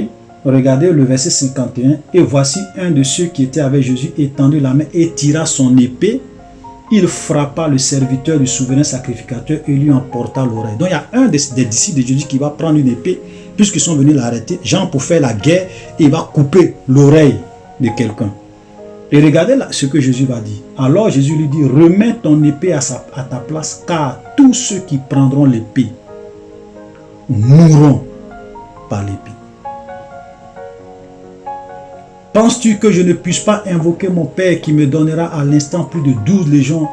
A: regardez le verset 51. Et voici un de ceux qui étaient avec Jésus étendit la main et tira son épée. Il frappa le serviteur du souverain sacrificateur et lui emporta l'oreille. Donc il y a un des disciples de Jésus qui va prendre une épée, puisqu'ils sont venus l'arrêter, Jean pour faire la guerre, et il va couper l'oreille de quelqu'un. Et regardez là ce que Jésus va dire. Alors Jésus lui dit, remets ton épée à ta place, car tous ceux qui prendront l'épée mourront par l'épée. Penses-tu que je ne puisse pas invoquer mon Père qui me donnera à l'instant plus de 12 légions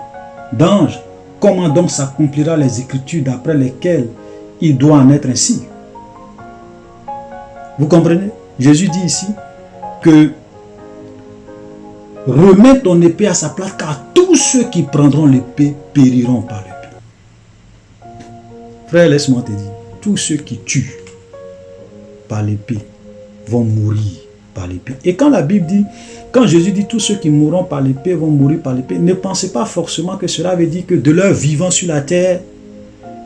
A: d'anges? Comment donc s'accomplira les Écritures d'après lesquelles il doit en être ainsi? Vous comprenez? Jésus dit ici que remets ton épée à sa place, car tous ceux qui prendront l'épée périront par l'épée. Frère, laisse-moi te dire, tous ceux qui tuent par l'épée vont mourir par l'épée. Et quand la Bible dit, quand Jésus dit tous ceux qui mourront par l'épée vont mourir par l'épée, ne pensez pas forcément que cela veut dire que de leur vivant sur la terre,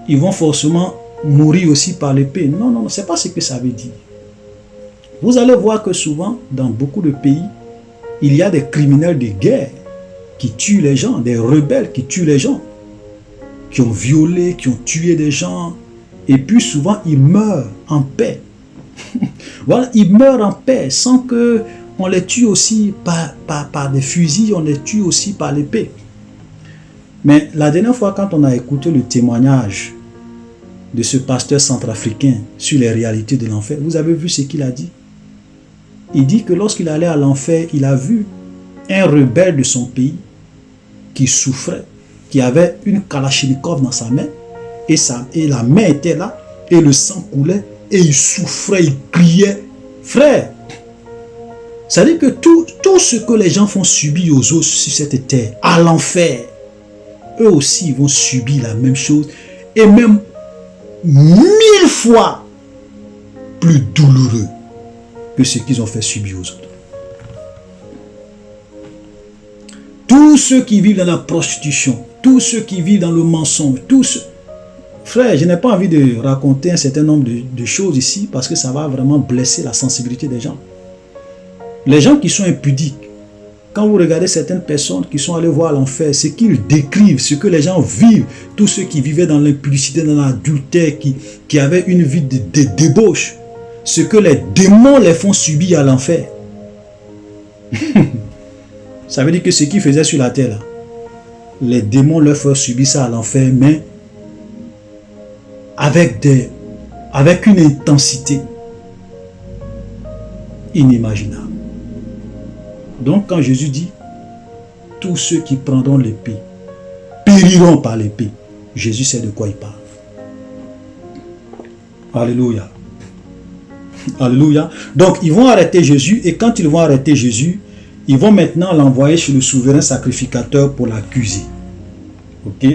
A: ils vont forcément mourir aussi par l'épée. Non, non, non, ce n'est pas ce que ça veut dire. Vous allez voir que souvent, dans beaucoup de pays, il y a des criminels de guerre qui tuent les gens, des rebelles qui tuent les gens, qui ont violé, qui ont tué des gens, et puis souvent ils meurent en paix. Voilà, ils meurent en paix sans que on les tue aussi par des fusils, on les tue aussi par l'épée. Mais la dernière fois, quand on a écouté le témoignage de ce pasteur centrafricain sur les réalités de l'enfer, vous avez vu ce qu'il a dit? Il dit que lorsqu'il allait à l'enfer, il a vu un rebelle de son pays qui souffrait, qui avait une kalachnikov dans sa main, et la main était là, et le sang coulait, et il souffrait, il criait. Frère, ça veut dire que tout ce que les gens font subir aux autres sur cette terre, à l'enfer, eux aussi vont subir la même chose, et même 1000 fois plus douloureux que ce qu'ils ont fait subir aux autres. Tous ceux qui vivent dans la prostitution, tous ceux qui vivent dans le mensonge, tous ceux... Frère, je n'ai pas envie de raconter un certain nombre de choses ici parce que ça va vraiment blesser la sensibilité des gens. Les gens qui sont impudiques, quand vous regardez certaines personnes qui sont allées voir l'enfer, ce qu'ils décrivent, ce que les gens vivent, tous ceux qui vivaient dans l'impudicité, dans l'adultère, qui avaient une vie de débauche, ce que les démons les font subir à l'enfer. Ça veut dire que ce qu'ils faisaient sur la terre, là, les démons leur font subir ça à l'enfer, mais avec une intensité inimaginable. Donc quand Jésus dit, tous ceux qui prendront l'épée périront par l'épée, Jésus sait de quoi il parle. Alléluia. Alléluia. Donc ils vont arrêter Jésus, et quand ils vont arrêter Jésus, ils vont maintenant l'envoyer chez le souverain sacrificateur pour l'accuser. Ok?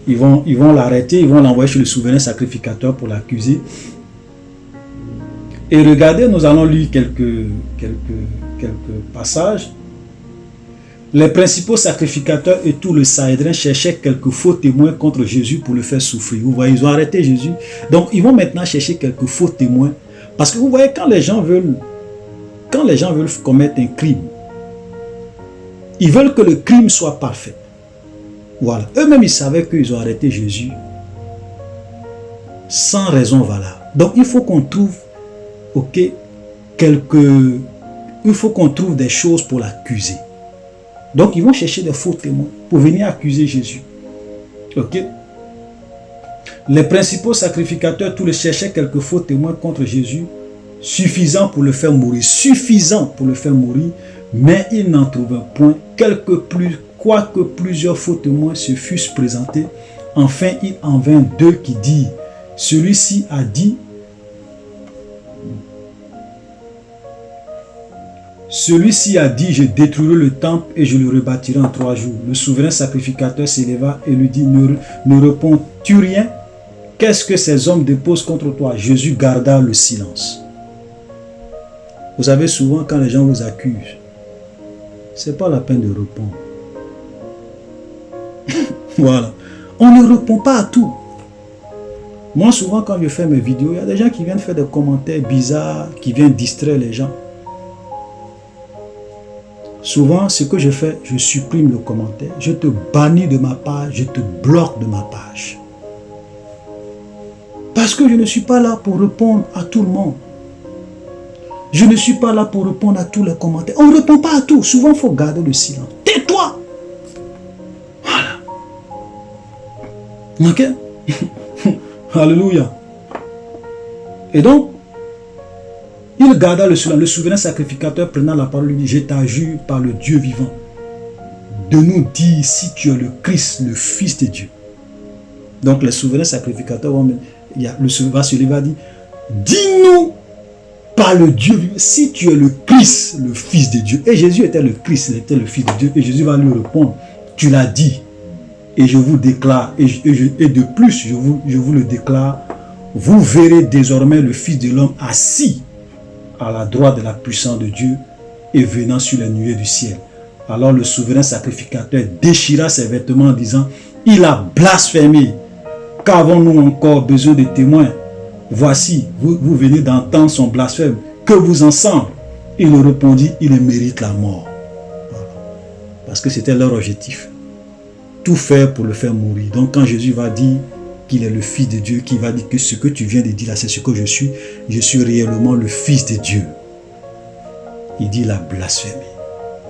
A: Ils vont l'arrêter, ils vont l'envoyer chez le souverain sacrificateur pour l'accuser. Et regardez, nous allons lire quelques passages. Les principaux sacrificateurs et tout le Sanhédrin cherchaient quelques faux témoins contre Jésus pour le faire souffrir. Vous voyez, ils ont arrêté Jésus. Donc, ils vont maintenant chercher quelques faux témoins. Parce que vous voyez, quand les gens veulent commettre un crime, ils veulent que le crime soit parfait. Voilà. Eux-mêmes, ils savaient qu'ils ont arrêté Jésus sans raison valable. Donc, il faut qu'on trouve, il faut qu'on trouve des choses pour l'accuser. Donc, ils vont chercher des faux témoins pour venir accuser Jésus. Ok? Les principaux sacrificateurs, tous les cherchaient quelques faux témoins contre Jésus, suffisants pour le faire mourir. Suffisants pour le faire mourir, mais ils n'en trouvaient point. Quoique plusieurs faux témoins se fussent présentés, enfin il en vint deux qui dirent, celui-ci a dit, je détruirai le temple et je le rebâtirai en 3 jours. Le souverain sacrificateur s'éleva et lui dit, ne réponds-tu rien? Qu'est-ce que ces hommes déposent contre toi? Jésus garda le silence. Vous savez, souvent quand les gens vous accusent, ce n'est pas la peine de répondre. Voilà. On ne répond pas à tout. Moi, souvent, quand je fais mes vidéos, il y a des gens qui viennent faire des commentaires bizarres, qui viennent distraire les gens. Souvent, ce que je fais, je supprime le commentaire, je te bannis de ma page, je te bloque de ma page. Parce que je ne suis pas là pour répondre à tout le monde. Je ne suis pas là pour répondre à tous les commentaires. On ne répond pas à tout. Souvent, il faut garder le silence. Tais-toi. Voilà. Ok. Alléluia. Et donc, il garda le silence. Le souverain sacrificateur prenant la parole lui dit, je t'adjure par le Dieu vivant de nous dire si tu es le Christ, le Fils de Dieu. Donc, le souverain sacrificateur le souverain se leva et dit, dis-nous par le Dieu vivant si tu es le Christ, le Fils de Dieu. Et Jésus était le Christ, il était le Fils de Dieu. Et Jésus va lui répondre, tu l'as dit. Et je vous déclare, et de plus, je vous le déclare, vous verrez désormais le Fils de l'homme assis à la droite de la puissance de Dieu et venant sur les nuées du ciel. Alors le souverain sacrificateur déchira ses vêtements en disant, il a blasphémé. Qu'avons-nous encore besoin de témoins? Voici, vous venez d'entendre son blasphème. Que vous en semble? Il répondit, il mérite la mort. Voilà. Parce que c'était leur objectif. Tout faire pour le faire mourir. Donc quand Jésus va dire qu'il est le Fils de Dieu, qui va dire que ce que tu viens de dire là, c'est ce que je suis réellement le Fils de Dieu. Il dit, il a blasphémé.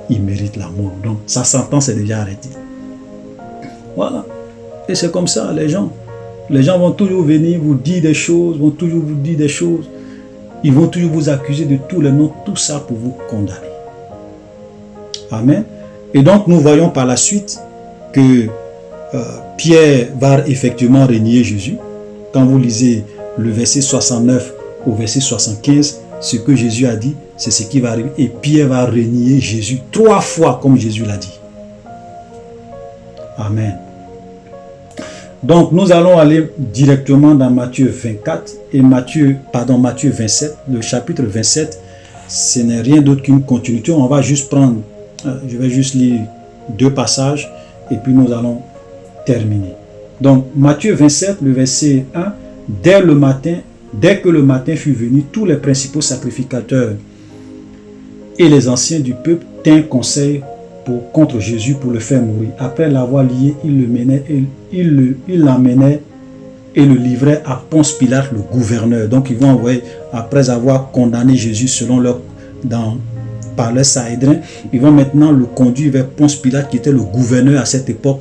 A: Il mérite la mort. Donc sa sentence est déjà arrêtée. Voilà. Et c'est comme ça, les gens. Les gens vont toujours venir vous dire des choses, Ils vont toujours vous accuser de tous les noms, tout ça pour vous condamner. Amen. Et donc nous voyons par la suite que Pierre va effectivement renier Jésus. Quand vous lisez le verset 69 au verset 75, ce que Jésus a dit, c'est ce qui va arriver. Et Pierre va renier Jésus 3 fois comme Jésus l'a dit. Amen. Donc nous allons aller directement dans Matthieu 24 et Matthieu 27, le chapitre 27. Ce n'est rien d'autre qu'une continuité. On va juste prendre, je vais juste lire 2 passages et puis nous allons terminer. Donc Matthieu 27, le verset 1, dès que le matin fut venu, tous les principaux sacrificateurs et les anciens du peuple tinrent conseil contre Jésus pour le faire mourir. Après l'avoir lié, il l'emmenait et le livrait à Ponce Pilate, le gouverneur. Donc ils vont envoyer, après avoir condamné Jésus par le Sanhédrin, ils vont maintenant le conduire vers Ponce Pilate, qui était le gouverneur à cette époque,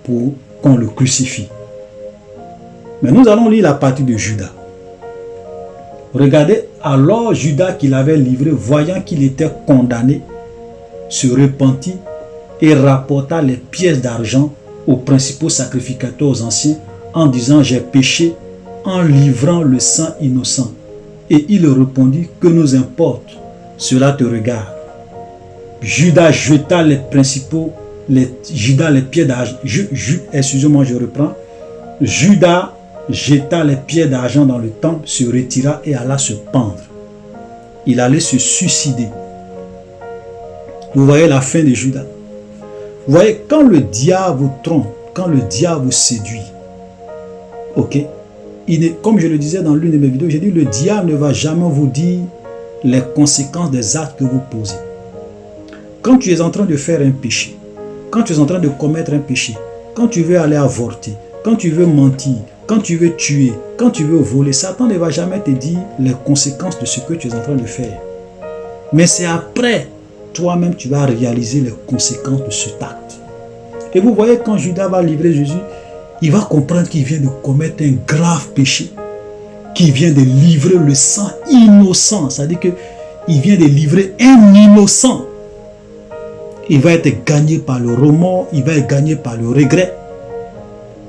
A: pour qu'on le crucifie. Mais nous allons lire la partie de Judas. Regardez, alors Judas qui l'avait livré, voyant qu'il était condamné, se repentit et rapporta les pièces d'argent aux principaux sacrificateurs, aux anciens, en disant, j'ai péché en livrant le sang innocent. Et il répondit, que nous importe, cela te regarde. Judas jeta les pieds d'argent. Excusez-moi, je reprends. Judas jeta les pieds d'argent dans le temple, se retira et alla se pendre. Il allait se suicider. Vous voyez la fin de Judas. Vous voyez, quand le diable vous trompe, quand le diable vous séduit, ok, comme je le disais dans l'une de mes vidéos, j'ai dit, le diable ne va jamais vous dire les conséquences des actes que vous posez. Quand tu es en train de faire un péché, quand tu es en train de commettre un péché, quand tu veux aller avorter, quand tu veux mentir, quand tu veux tuer, quand tu veux voler, Satan ne va jamais te dire les conséquences de ce que tu es en train de faire. Mais c'est après, toi-même, tu vas réaliser les conséquences de cet acte. Et vous voyez, quand Judas va livrer Jésus, il va comprendre qu'il vient de commettre un grave péché, qu'il vient de livrer le sang innocent. C'est-à-dire qu'il vient de livrer un innocent. Il va être gagné par le remords, il va être gagné par le regret.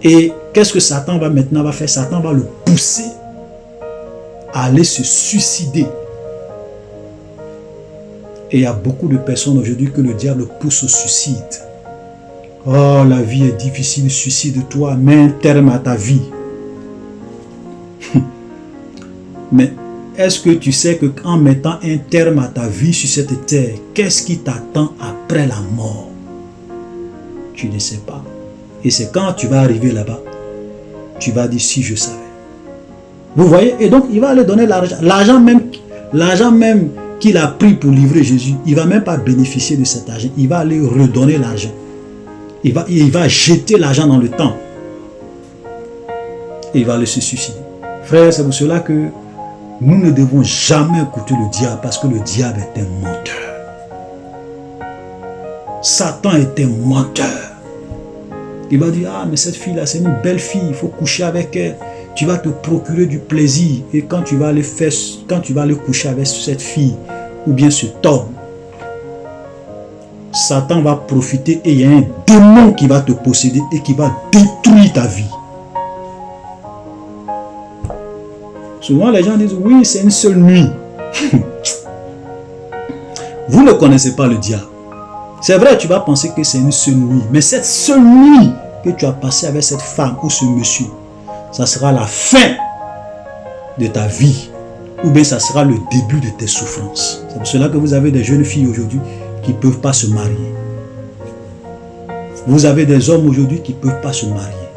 A: Et qu'est-ce que Satan va maintenant faire? Satan va le pousser à aller se suicider. Et il y a beaucoup de personnes aujourd'hui que le diable pousse au suicide. Oh, la vie est difficile, suicide-toi, mets un terme à ta vie. Mais est-ce que tu sais qu'en mettant un terme à ta vie sur cette terre, qu'est-ce qui t'attend après la mort? Tu ne sais pas. Et c'est quand tu vas arriver là-bas, tu vas dire si je savais. Vous voyez? Et donc il va aller donner l'argent. L'argent même qu'il a pris pour livrer Jésus, il ne va même pas bénéficier de cet argent. Il va aller redonner l'argent. Il va jeter l'argent dans le temple. Et il va aller se suicider. Frère, c'est pour cela que Nous ne devons jamais écouter le diable parce que le diable est un menteur. Satan est un menteur. Il va dire, ah mais cette fille-là, c'est une belle fille, il faut coucher avec elle. Tu vas te procurer du plaisir. Et quand tu vas aller coucher avec cette fille, ou bien cet homme, Satan va profiter et il y a un démon qui va te posséder et qui va détruire ta vie. Souvent les gens disent, oui, c'est une seule nuit. Vous ne connaissez pas le diable. C'est vrai, tu vas penser que c'est une seule nuit. Mais cette seule nuit que tu as passée avec cette femme ou ce monsieur, ça sera la fin de ta vie. Ou bien ça sera le début de tes souffrances. C'est pour cela que vous avez des jeunes filles aujourd'hui qui ne peuvent pas se marier. Vous avez des hommes aujourd'hui qui ne peuvent pas se marier.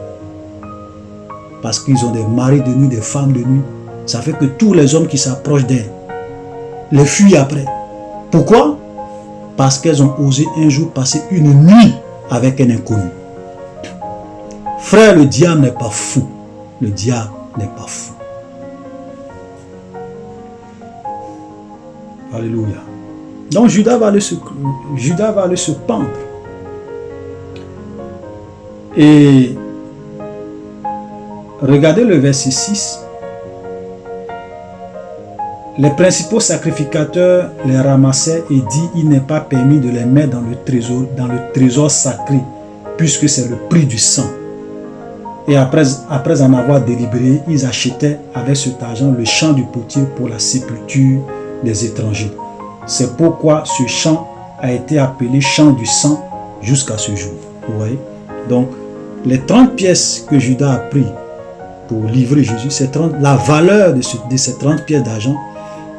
A: Parce qu'ils ont des maris de nuit, des femmes de nuit. Ça fait que tous les hommes qui s'approchent d'elles les fuient après. Pourquoi? Parce qu'elles ont osé un jour passer une nuit avec un inconnu. Frère, le diable n'est pas fou. Le diable n'est pas fou. Alléluia. Donc Judas va aller se pendre. Et regardez le verset 6. Les principaux sacrificateurs les ramassaient et dit, il n'est pas permis de les mettre dans le trésor sacré, puisque c'est le prix du sang. Et après en avoir délibéré, ils achetaient avec cet argent le champ du potier pour la sépulture des étrangers. C'est pourquoi ce champ a été appelé champ du sang jusqu'à ce jour. Vous voyez? Donc, les 30 pièces que Judas a pris pour livrer Jésus, la valeur de ces 30 pièces d'argent,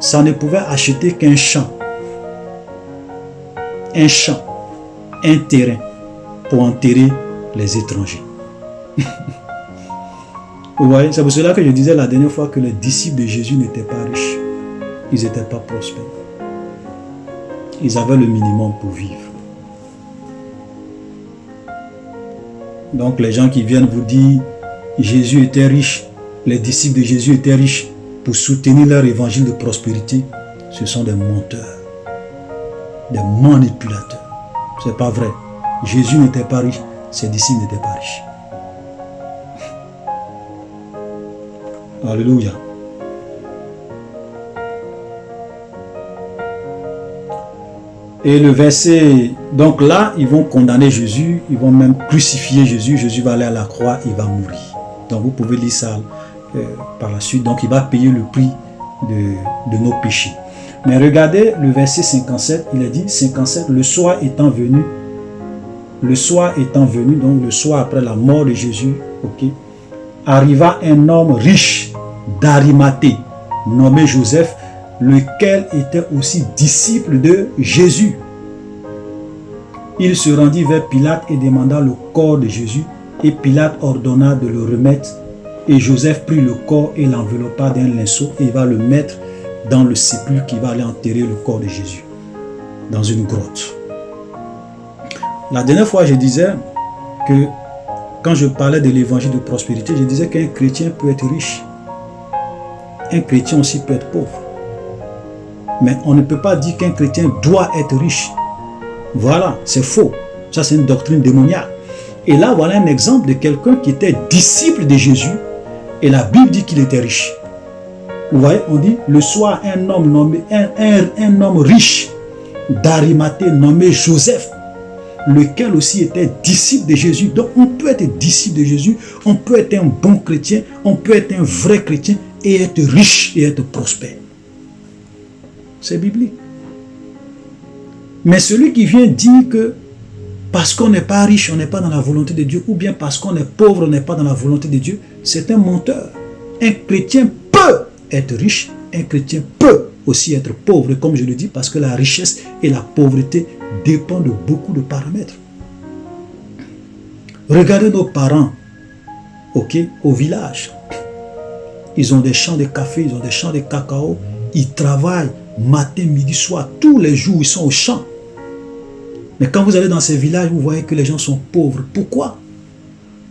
A: ça ne pouvait acheter qu'un champ, un terrain pour enterrer les étrangers. Vous voyez, c'est pour cela que je disais la dernière fois que les disciples de Jésus n'étaient pas riches. Ils n'étaient pas prospères. Ils avaient le minimum pour vivre. Donc les gens qui viennent vous dire Jésus était riche, les disciples de Jésus étaient riches pour soutenir leur évangile de prospérité, ce sont des menteurs, des manipulateurs. C'est pas vrai. Jésus n'était pas riche, ses disciples n'étaient pas riches. Alléluia. Et le verset, donc là, ils vont condamner Jésus, ils vont même crucifier Jésus, Jésus va aller à la croix, il va mourir. Donc vous pouvez lire ça par la suite. Donc il va payer le prix de nos péchés. Mais regardez le verset 57, il a dit 57, le soir étant venu, donc le soir après la mort de Jésus, ok, arriva un homme riche d'Arimathée, nommé Joseph, lequel était aussi disciple de Jésus. Il se rendit vers Pilate et demanda le corps de Jésus, et Pilate ordonna de le remettre. Et Joseph prit le corps et l'enveloppa d'un linceau et va le mettre dans le sépulcre qui va aller enterrer le corps de Jésus, dans une grotte. La dernière fois, je disais que quand je parlais de l'évangile de prospérité, je disais qu'un chrétien peut être riche. Un chrétien aussi peut être pauvre. Mais on ne peut pas dire qu'un chrétien doit être riche. Voilà, c'est faux. Ça, c'est une doctrine démoniaque. Et là, voilà un exemple de quelqu'un qui était disciple de Jésus. Et la Bible dit qu'il était riche. Vous voyez, on dit, le soir, un homme riche d'Arimathée nommé Joseph, lequel aussi était disciple de Jésus. Donc, on peut être disciple de Jésus, on peut être un bon chrétien, on peut être un vrai chrétien et être riche et être prospère. C'est biblique. Mais celui qui vient dire que parce qu'on n'est pas riche, on n'est pas dans la volonté de Dieu, ou bien parce qu'on est pauvre, on n'est pas dans la volonté de Dieu, c'est un menteur. Un chrétien peut être riche, un chrétien peut aussi être pauvre, comme je le dis, parce que la richesse et la pauvreté dépendent de beaucoup de paramètres. Regardez nos parents, ok, au village. Ils ont des champs de café, ils ont des champs de cacao, ils travaillent matin, midi, soir, tous les jours, ils sont au champ. Mais quand vous allez dans ces villages, vous voyez que les gens sont pauvres. Pourquoi?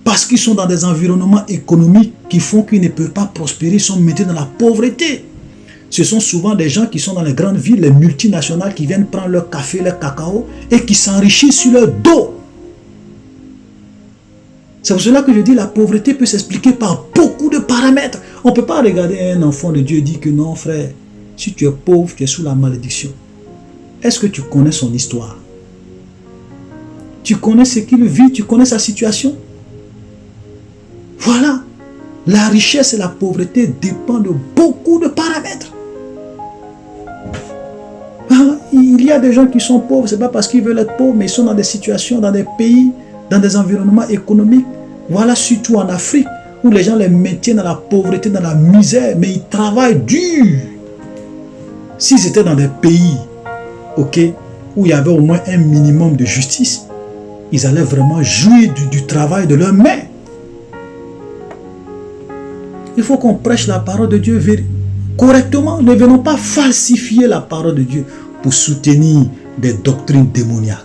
A: Parce qu'ils sont dans des environnements économiques qui font qu'ils ne peuvent pas prospérer, ils sont maintenus dans la pauvreté. ce sont souvent des gens qui sont dans les grandes villes, les multinationales, qui viennent prendre leur café, leur cacao et qui s'enrichissent sur leur dos. C'est pour cela que je dis la pauvreté peut s'expliquer par beaucoup de paramètres. On ne peut pas regarder un enfant de Dieu et dire que non, frère, si tu es pauvre, tu es sous la malédiction. Est-ce que tu connais son histoire? Tu connais ce qu'il vit, tu connais sa situation? Voilà. La richesse et la pauvreté dépendent de beaucoup de paramètres. Il y a des gens qui sont pauvres, ce n'est pas parce qu'ils veulent être pauvres, mais ils sont dans des situations, dans des pays, dans des environnements économiques. Voilà, surtout en Afrique, où les gens les maintiennent dans la pauvreté, dans la misère, mais ils travaillent dur. S'ils étaient dans des pays, ok, où il y avait au moins un minimum de justice, ils allaient vraiment jouir du travail de leurs mains. Il faut qu'on prêche la parole de Dieu correctement. Ne venons pas falsifier la parole de Dieu pour soutenir des doctrines démoniaques.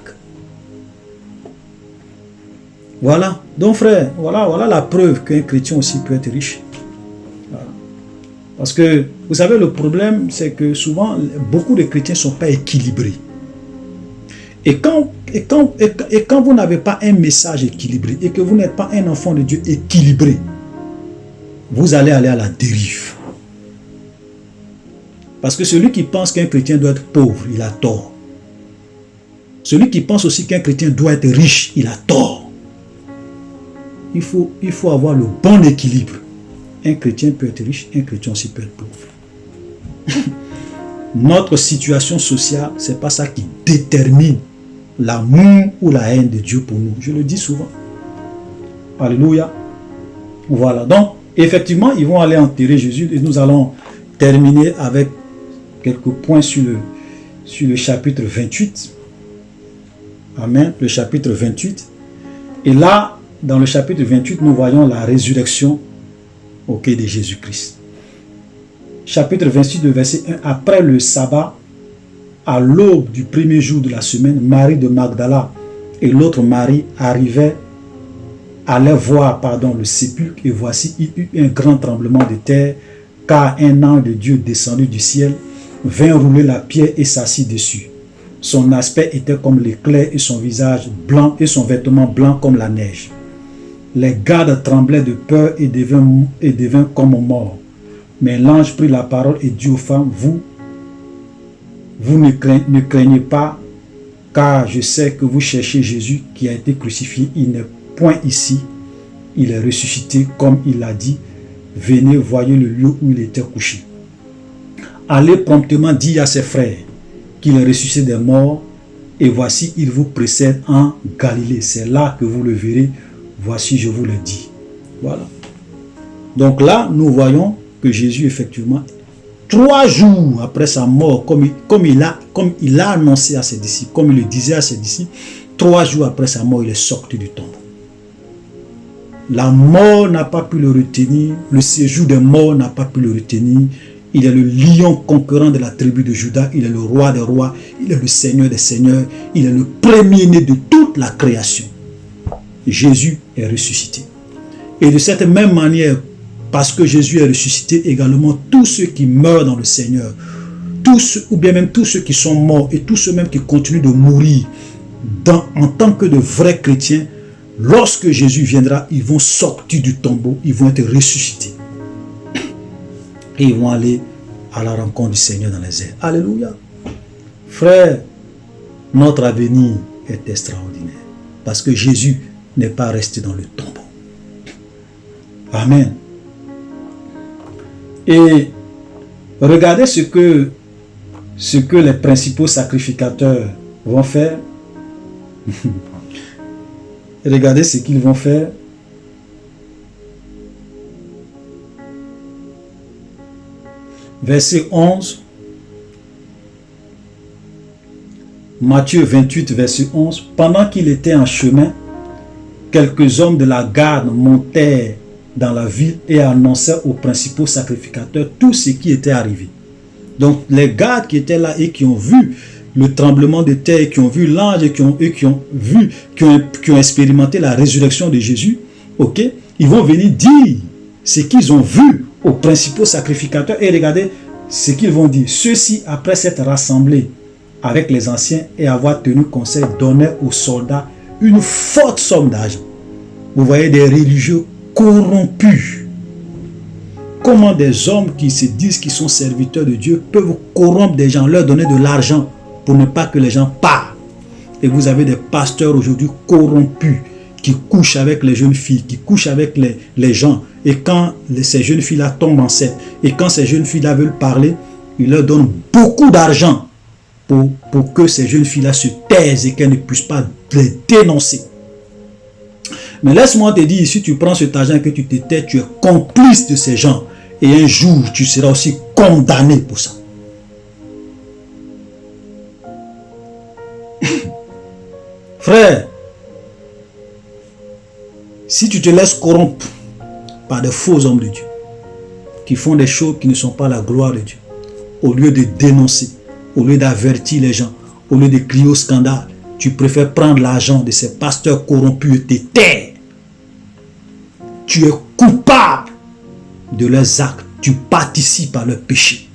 A: Voilà. Donc frère, voilà la preuve qu'un chrétien aussi peut être riche. Voilà. Parce que, vous savez, le problème, c'est que souvent, beaucoup de chrétiens ne sont pas équilibrés. Et quand vous n'avez pas un message équilibré et que vous n'êtes pas un enfant de Dieu équilibré, vous allez aller à la dérive. Parce que celui qui pense qu'un chrétien doit être pauvre, il a tort. Celui qui pense aussi qu'un chrétien doit être riche, il a tort. Il faut avoir le bon équilibre. Un chrétien peut être riche, un chrétien aussi peut être pauvre. Notre situation sociale, ce n'est pas ça qui détermine l'amour ou la haine de Dieu pour nous. Je le dis souvent. Alléluia. Voilà. Donc, effectivement, ils vont aller enterrer Jésus et nous allons terminer avec quelques points sur le chapitre 28. Amen. Le chapitre 28. Et là, dans le chapitre 28, nous voyons la résurrection de Jésus-Christ. Chapitre 28, verset 1. Après le sabbat, à l'aube du premier jour de la semaine, Marie de Magdala et l'autre Marie allaient voir le sépulcre, et voici, il y eut un grand tremblement de terre, car un ange de Dieu descendu du ciel vint rouler la pierre et s'assit dessus. Son aspect était comme l'éclair et son visage blanc et son vêtement blanc comme la neige. Les gardes tremblaient de peur et devinrent comme morts. Mais l'ange prit la parole et dit aux femmes, vous ne craignez pas, car je sais que vous cherchez Jésus qui a été crucifié. Il n'est point ici, il est ressuscité comme il l'a dit. Venez, voyez le lieu où il était couché. Allez promptement dire à ses frères qu'il est ressuscité des morts, et voici, il vous précède en Galilée. C'est là que vous le verrez. Voici, je vous le dis. Voilà. Donc là, nous voyons que Jésus, effectivement, 3 jours après sa mort, comme il a annoncé à ses disciples, comme il le disait à ses disciples, 3 jours après sa mort, il est sorti du tombeau. La mort n'a pas pu le retenir, le séjour des morts n'a pas pu le retenir. Il est le lion conquérant de la tribu de Juda, il est le roi des rois, il est le seigneur des seigneurs, il est le premier-né de toute la création. Jésus est ressuscité. Et de cette même manière, parce que Jésus est ressuscité, également tous ceux qui meurent dans le Seigneur, ou bien même tous ceux qui sont morts et tous ceux même qui continuent de mourir en tant que de vrais chrétiens, lorsque Jésus viendra, ils vont sortir du tombeau, ils vont être ressuscités. Et ils vont aller à la rencontre du Seigneur dans les airs. Alléluia. Frère, notre avenir est extraordinaire. Parce que Jésus n'est pas resté dans le tombeau. Amen. Et regardez ce que les principaux sacrificateurs vont faire. Regardez ce qu'ils vont faire. Verset 11. Matthieu 28, verset 11. Pendant qu'il était en chemin, quelques hommes de la garde montèrent dans la ville et annoncèrent aux principaux sacrificateurs tout ce qui était arrivé. Donc les gardes qui étaient là et qui ont vu le tremblement de terre, qui ont vu l'ange et qui ont expérimenté la résurrection de Jésus, ils vont venir dire ce qu'ils ont vu aux principaux sacrificateurs. Et regardez, ce qu'ils vont dire. Ceux-ci, après s'être rassemblés avec les anciens et avoir tenu conseil, donnaient aux soldats une forte somme d'argent. Vous voyez des religieux corrompus. Comment des hommes qui se disent qu'ils sont serviteurs de Dieu peuvent corrompre des gens, leur donner de l'argent pour ne pas que les gens partent. Et vous avez des pasteurs aujourd'hui corrompus qui couchent avec les jeunes filles, qui couchent avec les gens. Et quand ces jeunes filles-là tombent enceintes, et quand ces jeunes filles-là veulent parler, ils leur donnent beaucoup d'argent pour que ces jeunes filles-là se taisent et qu'elles ne puissent pas les dénoncer. Mais laisse-moi te dire, si tu prends cet argent et que tu te tais, tu es complice de ces gens. Et un jour, tu seras aussi condamné pour ça. Frère, si tu te laisses corrompre par de faux hommes de Dieu, qui font des choses qui ne sont pas la gloire de Dieu, au lieu de dénoncer, au lieu d'avertir les gens, au lieu de crier au scandale, tu préfères prendre l'argent de ces pasteurs corrompus et te taire. Tu es coupable de leurs actes. Tu participes à leur péché.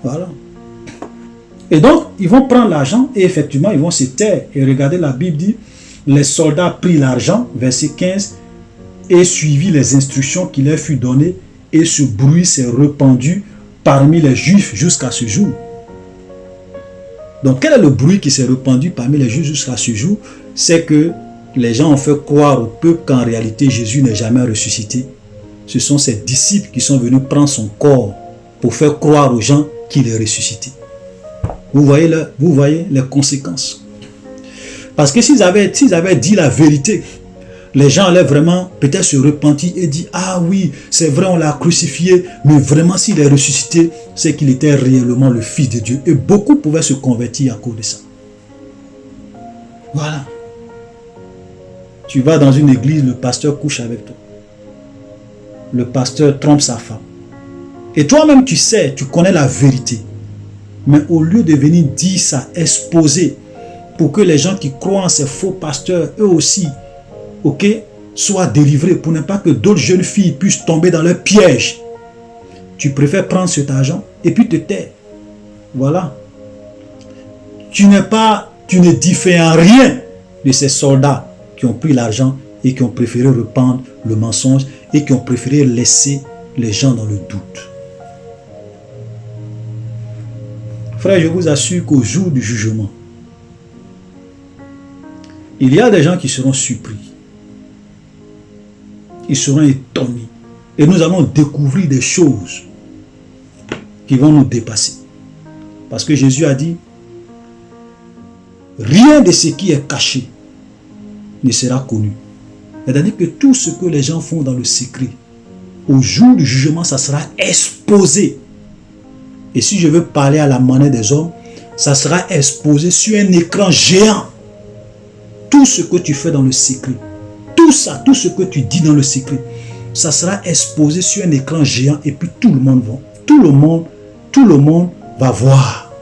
A: Voilà. Et donc, ils vont prendre l'argent et effectivement, ils vont se taire. Et regardez, la Bible dit, les soldats prirent l'argent, verset 15, et suivirent les instructions qui leur furent données, et ce bruit s'est répandu parmi les Juifs jusqu'à ce jour. Donc, quel est le bruit qui s'est répandu parmi les Juifs jusqu'à ce jour? C'est que les gens ont fait croire au peuple qu'en réalité, Jésus n'est jamais ressuscité. Ce sont ses disciples qui sont venus prendre son corps pour faire croire aux gens qu'il est ressuscité. Vous voyez les conséquences. Parce que s'ils avaient dit la vérité, les gens allaient vraiment peut-être se repentir et dire, ah oui, c'est vrai, on l'a crucifié, mais vraiment s'il est ressuscité, c'est qu'il était réellement le Fils de Dieu. Et beaucoup pouvaient se convertir à cause de ça. Voilà. Tu vas dans une église, le pasteur couche avec toi. Le pasteur trompe sa femme. Et toi-même, tu sais, tu connais la vérité. Mais au lieu de venir dire ça, exposer, pour que les gens qui croient en ces faux pasteurs, eux aussi, soient délivrés, pour ne pas que d'autres jeunes filles puissent tomber dans leur piège, tu préfères prendre cet argent et puis te taire. Voilà. Tu ne diffères en rien de ces soldats qui ont pris l'argent et qui ont préféré répandre le mensonge et qui ont préféré laisser les gens dans le doute. Frère, je vous assure qu'au jour du jugement, il y a des gens qui seront surpris. Ils seront étonnés. Et nous allons découvrir des choses qui vont nous dépasser. Parce que Jésus a dit, rien de ce qui est caché ne sera connu. C'est-à-dire que tout ce que les gens font dans le secret, au jour du jugement, ça sera exposé. Et si je veux parler à la manière des hommes, ça sera exposé sur un écran géant. Tout ce que tu fais dans le secret, tout ça, tout ce que tu dis dans le secret, ça sera exposé sur un écran géant et puis tout le monde va voir.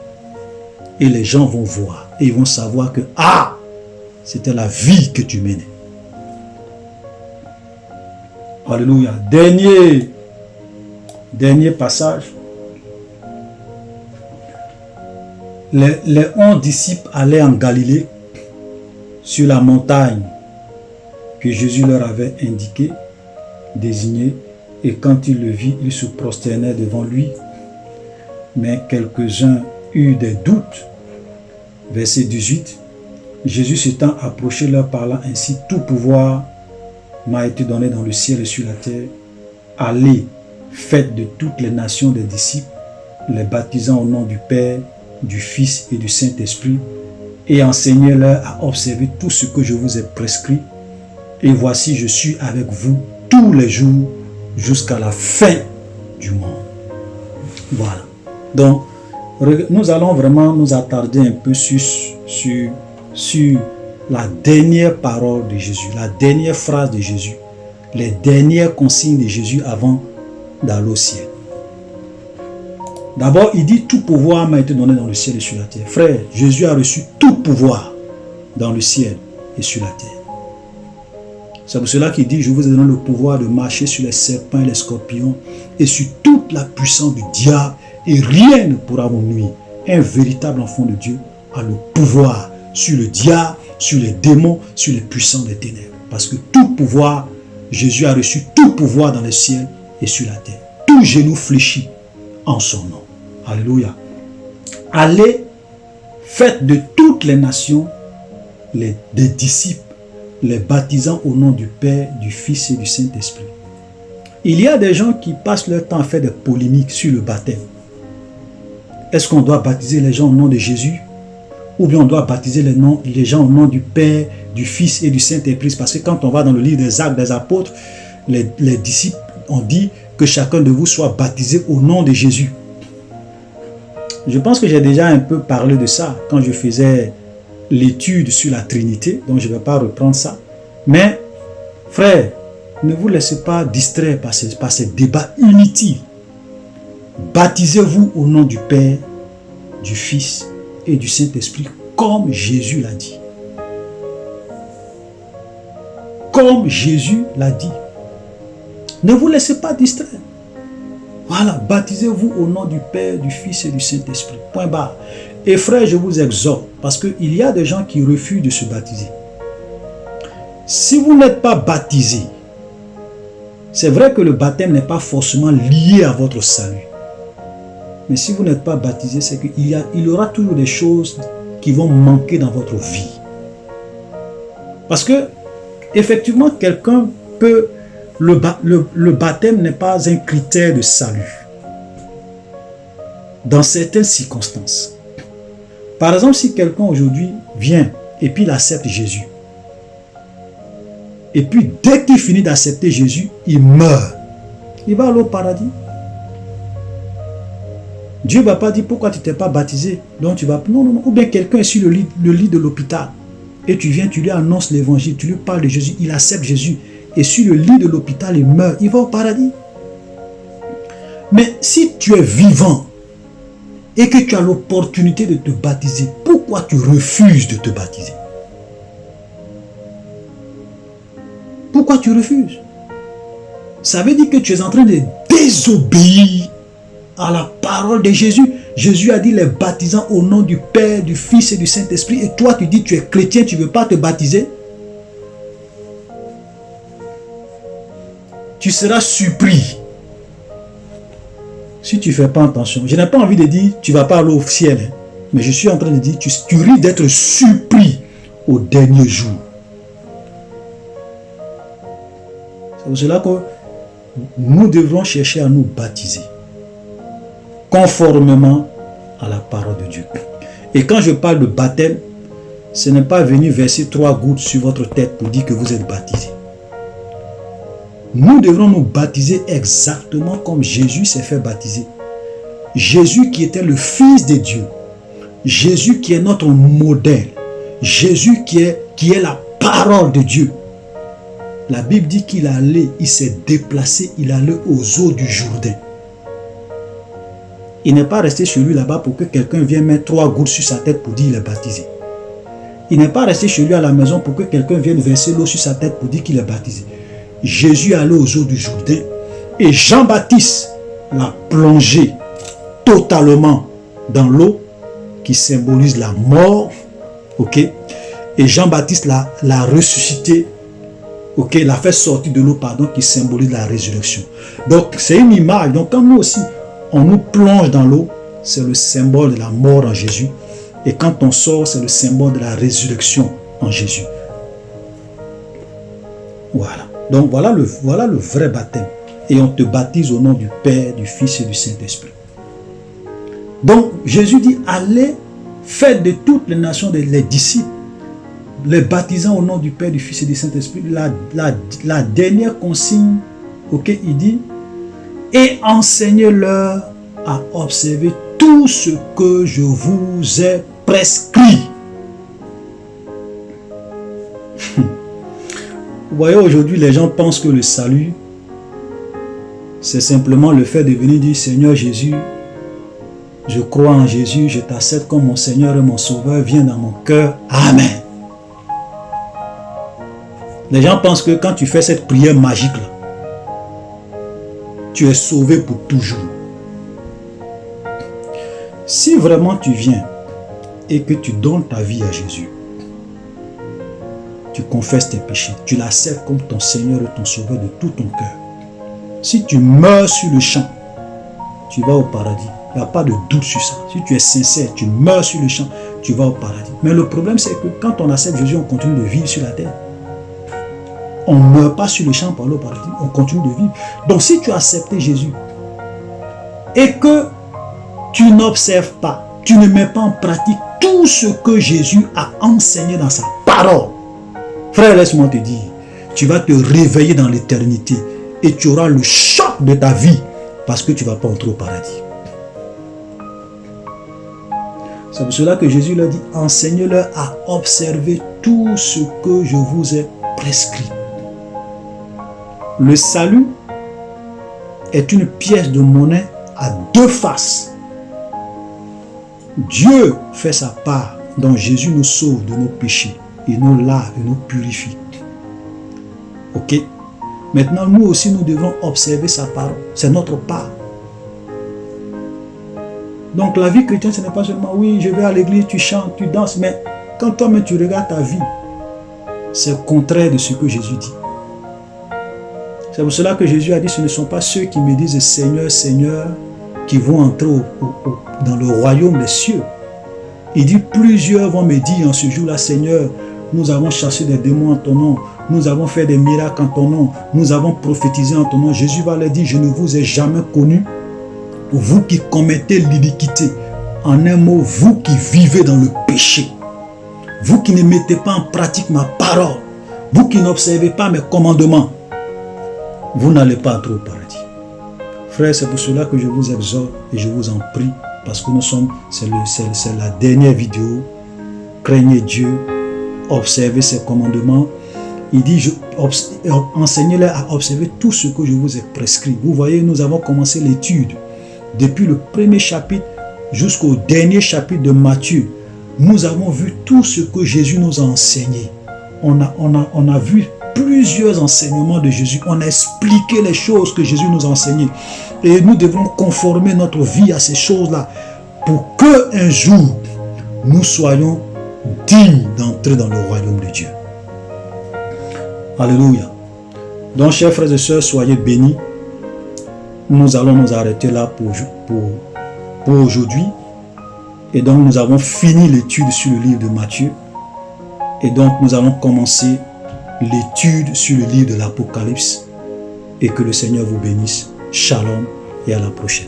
A: Et les gens vont voir et ils vont savoir que, ah, c'était la vie que tu menais. Alléluia. Dernier passage. Les 11 disciples allaient en Galilée sur la montagne que Jésus leur avait indiquée, désignée, et quand ils le virent, ils se prosternaient devant lui. Mais quelques-uns eurent des doutes. Verset 18. Jésus s'étant approché leur parlant ainsi, tout pouvoir m'a été donné dans le ciel et sur la terre. Allez, faites de toutes les nations des disciples, les baptisant au nom du Père, du Fils et du Saint-Esprit, et enseignez-leur à observer tout ce que je vous ai prescrit. Et voici, je suis avec vous tous les jours jusqu'à la fin du monde. Voilà. Donc, nous allons vraiment nous attarder un peu sur la dernière parole de Jésus, la dernière phrase de Jésus, les dernières consignes de Jésus avant d'aller au ciel. D'abord, il dit, tout pouvoir m'a été donné dans le ciel et sur la terre. Frère, Jésus a reçu tout pouvoir dans le ciel et sur la terre. C'est pour cela qu'il dit, je vous ai donné le pouvoir de marcher sur les serpents et les scorpions et sur toute la puissance du diable et rien ne pourra vous nuire. Un véritable enfant de Dieu a le pouvoir sur le diable, sur les démons, sur les puissants des ténèbres. Parce que tout pouvoir, Jésus a reçu tout pouvoir dans le ciel et sur la terre. Tout genou fléchit en son nom. Alléluia. Allez, faites de toutes les nations des disciples, les baptisant au nom du Père, du Fils et du Saint-Esprit. Il y a des gens qui passent leur temps à faire des polémiques sur le baptême. Est-ce qu'on doit baptiser les gens au nom de Jésus? Ou bien on doit baptiser les gens au nom du Père, du Fils et du Saint-Esprit? Parce que quand on va dans le livre des Actes des Apôtres, les disciples ont dit que chacun de vous soit baptisé au nom de Jésus. Je pense que j'ai déjà un peu parlé de ça quand je faisais l'étude sur la Trinité, donc je ne vais pas reprendre ça. Mais, frères, ne vous laissez pas distraire par ces débats inutiles. Baptisez-vous au nom du Père, du Fils et du Saint-Esprit, comme Jésus l'a dit. Comme Jésus l'a dit. Ne vous laissez pas distraire. Voilà, baptisez-vous au nom du Père, du Fils et du Saint-Esprit. Point barre. Et frère, je vous exhorte, parce qu'il y a des gens qui refusent de se baptiser. Si vous n'êtes pas baptisé, c'est vrai que le baptême n'est pas forcément lié à votre salut. Mais si vous n'êtes pas baptisé, c'est qu'il y aura toujours des choses qui vont manquer dans votre vie. Parce que, effectivement, quelqu'un peut... Le baptême n'est pas un critère de salut. Dans certaines circonstances. Par exemple, si quelqu'un aujourd'hui vient et puis il accepte Jésus. Et puis, dès qu'il finit d'accepter Jésus, il meurt. Il va aller au paradis. Dieu ne va pas dire pourquoi tu t'es pas baptisé. Donc tu vas... Non, non, non. Ou bien quelqu'un est sur le lit de l'hôpital. Et tu viens, tu lui annonces l'évangile, tu lui parles de Jésus, il accepte Jésus. Et sur le lit de l'hôpital, il meurt. Il va au paradis. Mais si tu es vivant et que tu as l'opportunité de te baptiser, pourquoi tu refuses de te baptiser? Pourquoi tu refuses? Ça veut dire que tu es en train de désobéir à la parole de Jésus. Jésus a dit les baptisants au nom du Père, du Fils et du Saint-Esprit. Et toi, tu dis tu es chrétien, tu ne veux pas te baptiser? Tu seras surpris si tu ne fais pas attention. Je n'ai pas envie de dire tu ne vas pas aller au ciel. Hein, mais je suis en train de dire tu risques d'être surpris au dernier jour. C'est pour cela que nous devrons chercher à nous baptiser conformément à la parole de Dieu. Et quand je parle de baptême, ce n'est pas venir verser 3 gouttes sur votre tête pour dire que vous êtes baptisé. Nous devrons nous baptiser exactement comme Jésus s'est fait baptiser. Jésus qui était le Fils de Dieu. Jésus qui est notre modèle. Jésus qui est la parole de Dieu. La Bible dit qu'il allait, il s'est déplacé, il allait aux eaux du Jourdain. Il n'est pas resté chez lui là-bas pour que quelqu'un vienne mettre 3 gouttes sur sa tête pour dire qu'il est baptisé. Il n'est pas resté chez lui à la maison pour que quelqu'un vienne verser l'eau sur sa tête pour dire qu'il est baptisé. Jésus est allé aux eaux du Jourdain et Jean-Baptiste l'a plongé totalement dans l'eau qui symbolise la mort. Ok? Et Jean-Baptiste l'a ressuscité. Ok? L'a fait sortir de l'eau, pardon, qui symbolise la résurrection. Donc, c'est une image. Donc, quand nous aussi, on nous plonge dans l'eau, c'est le symbole de la mort en Jésus. Et quand on sort, c'est le symbole de la résurrection en Jésus. Voilà. Donc voilà le vrai baptême. Et on te baptise au nom du Père, du Fils et du Saint-Esprit. Donc Jésus dit, allez, faites de toutes les nations les disciples, les baptisant au nom du Père, du Fils et du Saint-Esprit. La dernière consigne, ok, il dit, et enseignez-leur à observer tout ce que je vous ai prescrit. Vous voyez, aujourd'hui, les gens pensent que le salut, c'est simplement le fait de venir dire, Seigneur Jésus, je crois en Jésus, je t'accepte comme mon Seigneur et mon Sauveur, viens dans mon cœur. Amen. Les gens pensent que quand tu fais cette prière magique là, tu es sauvé pour toujours. Si vraiment tu viens et que tu donnes ta vie à Jésus, tu confesses tes péchés, tu l'acceptes comme ton Seigneur et ton Sauveur de tout ton cœur. Si tu meurs sur le champ, tu vas au paradis. Il n'y a pas de doute sur ça. Si tu es sincère, tu meurs sur le champ, tu vas au paradis. Mais le problème, c'est que quand on accepte Jésus, on continue de vivre sur la terre. On ne meurt pas sur le champ pour aller au paradis, on continue de vivre. Donc si tu as accepté Jésus et que tu n'observes pas, tu ne mets pas en pratique tout ce que Jésus a enseigné dans sa parole, frère, laisse-moi te dire, tu vas te réveiller dans l'éternité et tu auras le choc de ta vie parce que tu ne vas pas entrer au paradis. C'est pour cela que Jésus leur dit, enseignez-leur à observer tout ce que je vous ai prescrit. Le salut est une pièce de monnaie à deux faces. Dieu fait sa part, dont Jésus nous sauve de nos péchés et nous lave et nous purifie. Ok? Maintenant, nous aussi, nous devons observer sa parole. C'est notre part. Donc, la vie chrétienne, ce n'est pas seulement, oui, je vais à l'église, tu chantes, tu danses, mais quand toi-même tu regardes ta vie, c'est le contraire de ce que Jésus dit. C'est pour cela que Jésus a dit, ce ne sont pas ceux qui me disent Seigneur, Seigneur, qui vont entrer dans le royaume des cieux. Il dit, plusieurs vont me dire en ce jour-là, Seigneur, nous avons chassé des démons en ton nom, nous avons fait des miracles en ton nom, nous avons prophétisé en ton nom. Jésus va leur dire, je ne vous ai jamais connu, vous qui commettez l'iniquité. En un mot, vous qui vivez dans le péché, vous qui ne mettez pas en pratique ma parole, vous qui n'observez pas mes commandements, vous n'allez pas entrer au paradis. Frère, c'est pour cela que je vous exhorte et je vous en prie, parce que c'est la dernière vidéo. Craignez Dieu, observez ses commandements. Il dit, enseignez-les à observer tout ce que je vous ai prescrit. Vous voyez, nous avons commencé l'étude. Depuis le premier chapitre jusqu'au dernier chapitre de Matthieu, nous avons vu tout ce que Jésus nous a enseigné. On a vu plusieurs enseignements de Jésus. On a expliqué les choses que Jésus nous a enseignées. Et nous devons conformer notre vie à ces choses-là pour qu'un jour, nous soyons dignes d'entrer dans le royaume de Dieu. Alléluia. Donc, chers frères et sœurs, soyez bénis. Nous allons nous arrêter là pour aujourd'hui. Et donc, nous avons fini l'étude sur le livre de Matthieu. Et donc, nous allons commencer l'étude sur le livre de l'Apocalypse. Et que le Seigneur vous bénisse. Shalom et à la prochaine.